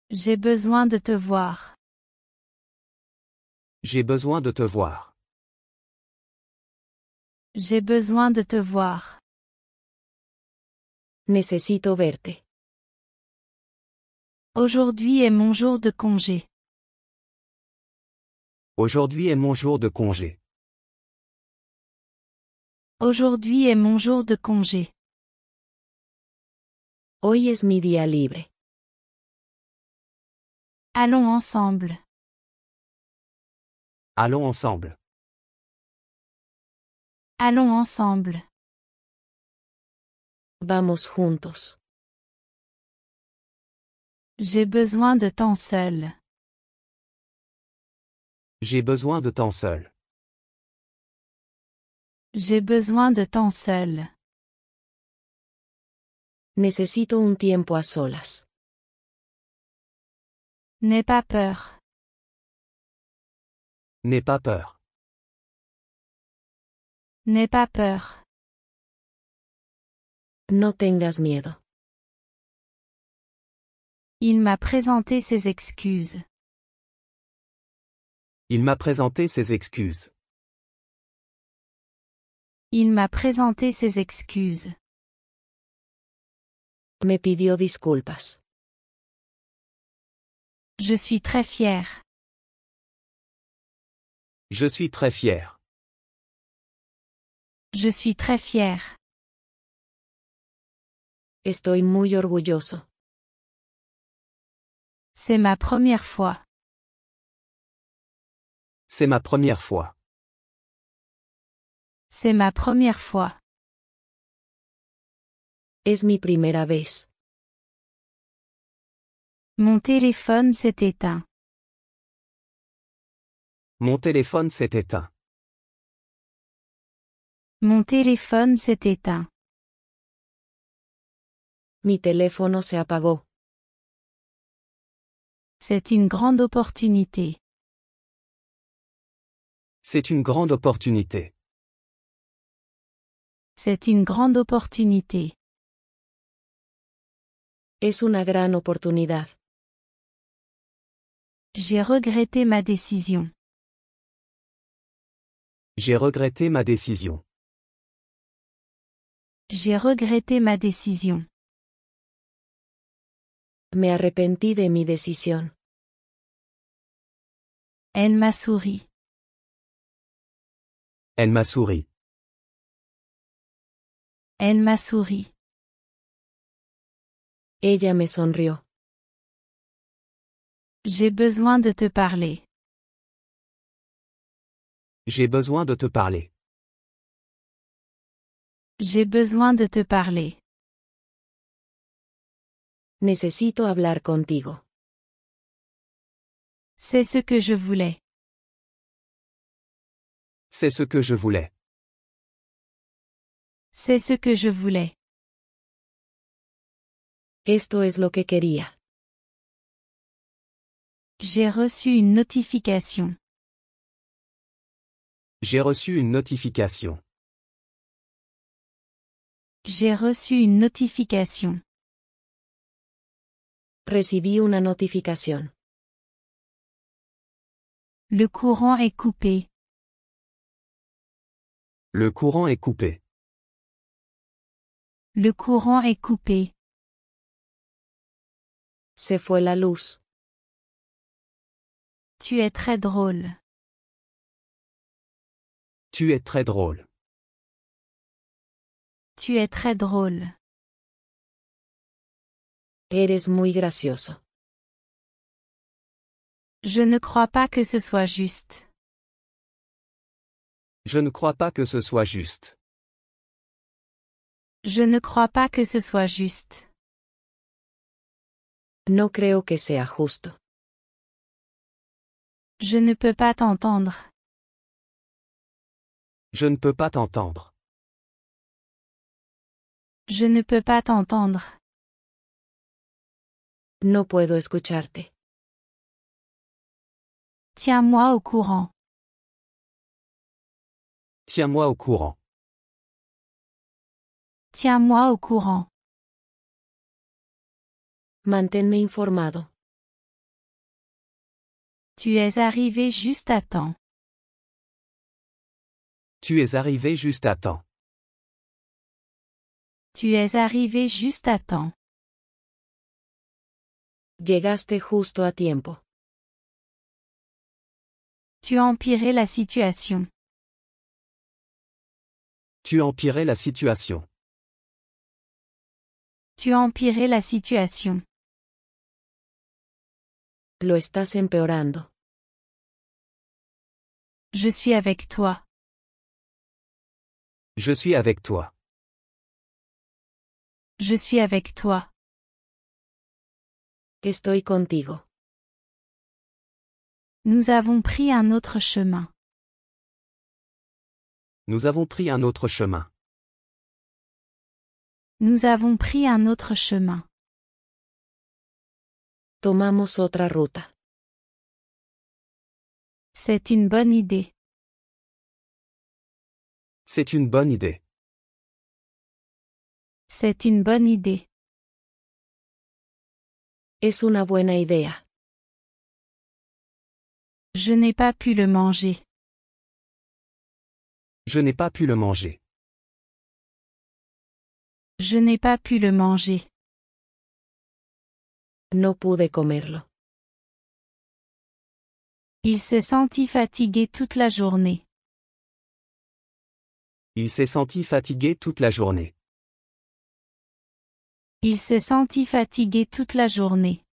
J'ai besoin de te voir. J'ai besoin de te voir. J'ai besoin de te voir. Necesito verte. Aujourd'hui est mon jour de congé. Aujourd'hui est mon jour de congé. Aujourd'hui est mon jour de congé. Hoy es mi día libre. Allons ensemble. Allons ensemble. Allons ensemble. Vamos juntos. J'ai besoin de temps seul. J'ai besoin de temps seul. J'ai besoin de temps seul. Necesito un tiempo a solas. N'aie pas peur. N'aie pas peur. N'aie pas peur. No tengas miedo. Il m'a présenté ses excuses. Il m'a présenté ses excuses. Il m'a présenté ses excuses. Me pidió disculpas. Je suis très fier. Je suis très fier. Je suis très fier. Estoy muy orgulloso. C'est ma première fois. C'est ma première fois. C'est ma première fois. Es mi primera vez. Mon téléphone s'est éteint. Mon téléphone s'est éteint. Mon téléphone s'est éteint. Mi teléfono se apagó. C'est une grande opportunité. C'est une grande opportunité. C'est une grande opportunité. Es una gran oportunidad. J'ai regretté ma décision. J'ai regretté ma décision. J'ai regretté ma décision. Me arrepentí de mi decisión. Elle m'a souri. Elle m'a souri. Elle m'a souri. Ella me sonrió. J'ai besoin de te parler. J'ai besoin de te parler. J'ai besoin de te parler. Necesito hablar contigo. C'est ce que je voulais. C'est ce que je voulais. C'est ce que je voulais. Esto es lo que quería. J'ai reçu une notification. J'ai reçu une notification. J'ai reçu une notification. Recibí una notificación. Le courant est coupé. Le courant est coupé. Le courant est coupé. Se fue la luz. Tu es très drôle. Tu es très drôle. Tu es très drôle. Eres muy gracioso. Je ne crois pas que ce soit juste. Je ne crois pas que ce soit juste. Je ne crois pas que ce soit juste. No creo que sea justo. Je ne peux pas t'entendre. Je ne peux pas t'entendre. Je ne peux pas t'entendre. No puedo escucharte. Tiens-moi au courant. Tiens-moi au courant. Tiens-moi au courant. Manténme informado. Tu es arrivé juste à temps. Tu es arrivé juste à temps. Tu es arrivé juste à temps. Llegaste justo a tiempo. Tu empirais la situation. Tu empirais la situation. Tu empirais la situation. Lo estás empeorando. Je suis avec toi. Je suis avec toi. Je suis avec toi. Estoy contigo. Nous avons pris un autre chemin. Nous avons pris un autre chemin. Nous avons pris un autre chemin. Tomamos otra ruta. C'est une bonne idée. C'est une bonne idée. C'est une bonne idée. Es una buena idea. Je n'ai pas pu le manger. Je n'ai pas pu le manger. Je n'ai pas pu le manger. No pude comerlo. Il s'est senti fatigué toute la journée. Il s'est senti fatigué toute la journée. Il s'est senti fatigué toute la journée.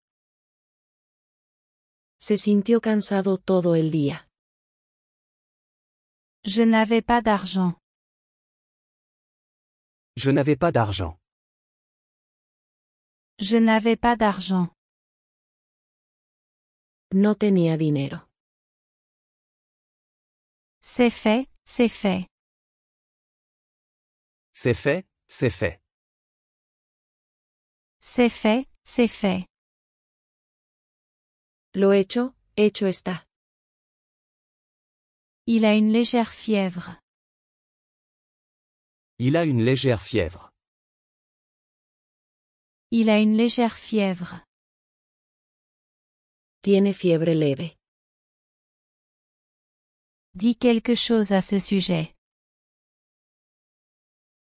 Se sintió cansado todo el día. Je n'avais pas d'argent. Je n'avais pas d'argent. Je n'avais pas d'argent. No tenía dinero. C'est fait, c'est fait. C'est fait, c'est fait. C'est fait, c'est fait. Lo hecho está. Il a une légère fièvre. Il a une légère fièvre. Il a une légère fièvre. Tiene fiebre leve. Dis quelque chose à ce sujet.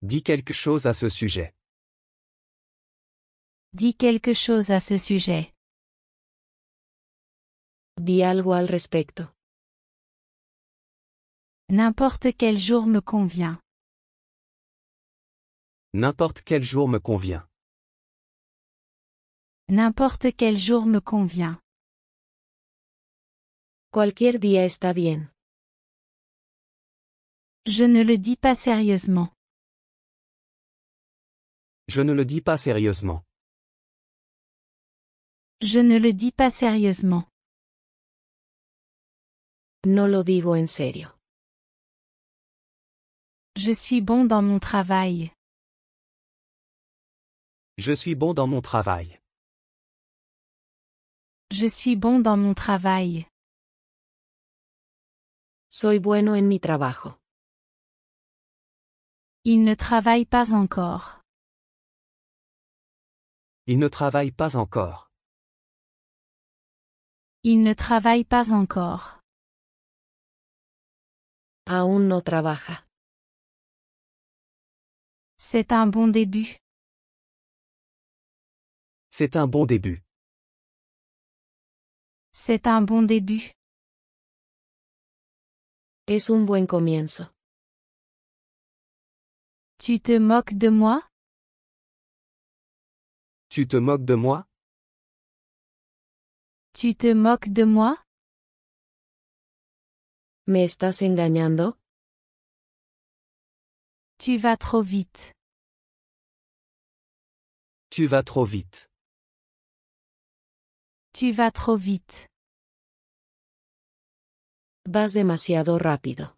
Dis quelque chose à ce sujet. Dis quelque chose à ce sujet. Di algo al respecto. N'importe quel jour me convient. N'importe quel jour me convient. N'importe quel jour me convient. Cualquier día está bien. Je ne le dis pas sérieusement. Je ne le dis pas sérieusement. Je ne le dis pas sérieusement. No lo digo en serio. Je suis bon dans mon travail. Je suis bon dans mon travail. Je suis bon dans mon travail. Soy bueno en mi trabajo. Il ne travaille pas encore. Il ne travaille pas encore. Il ne travaille pas encore. Aún no trabaja. C'est un bon début. C'est un bon début. C'est un bon début. Es un buen comienzo. Tu te moques de moi? Tu te moques de moi? Tu te moques de moi? ¿Me estás engañando? Tu vas trop vite. Tu vas trop vite. Tu vas trop vite. Vas demasiado rápido.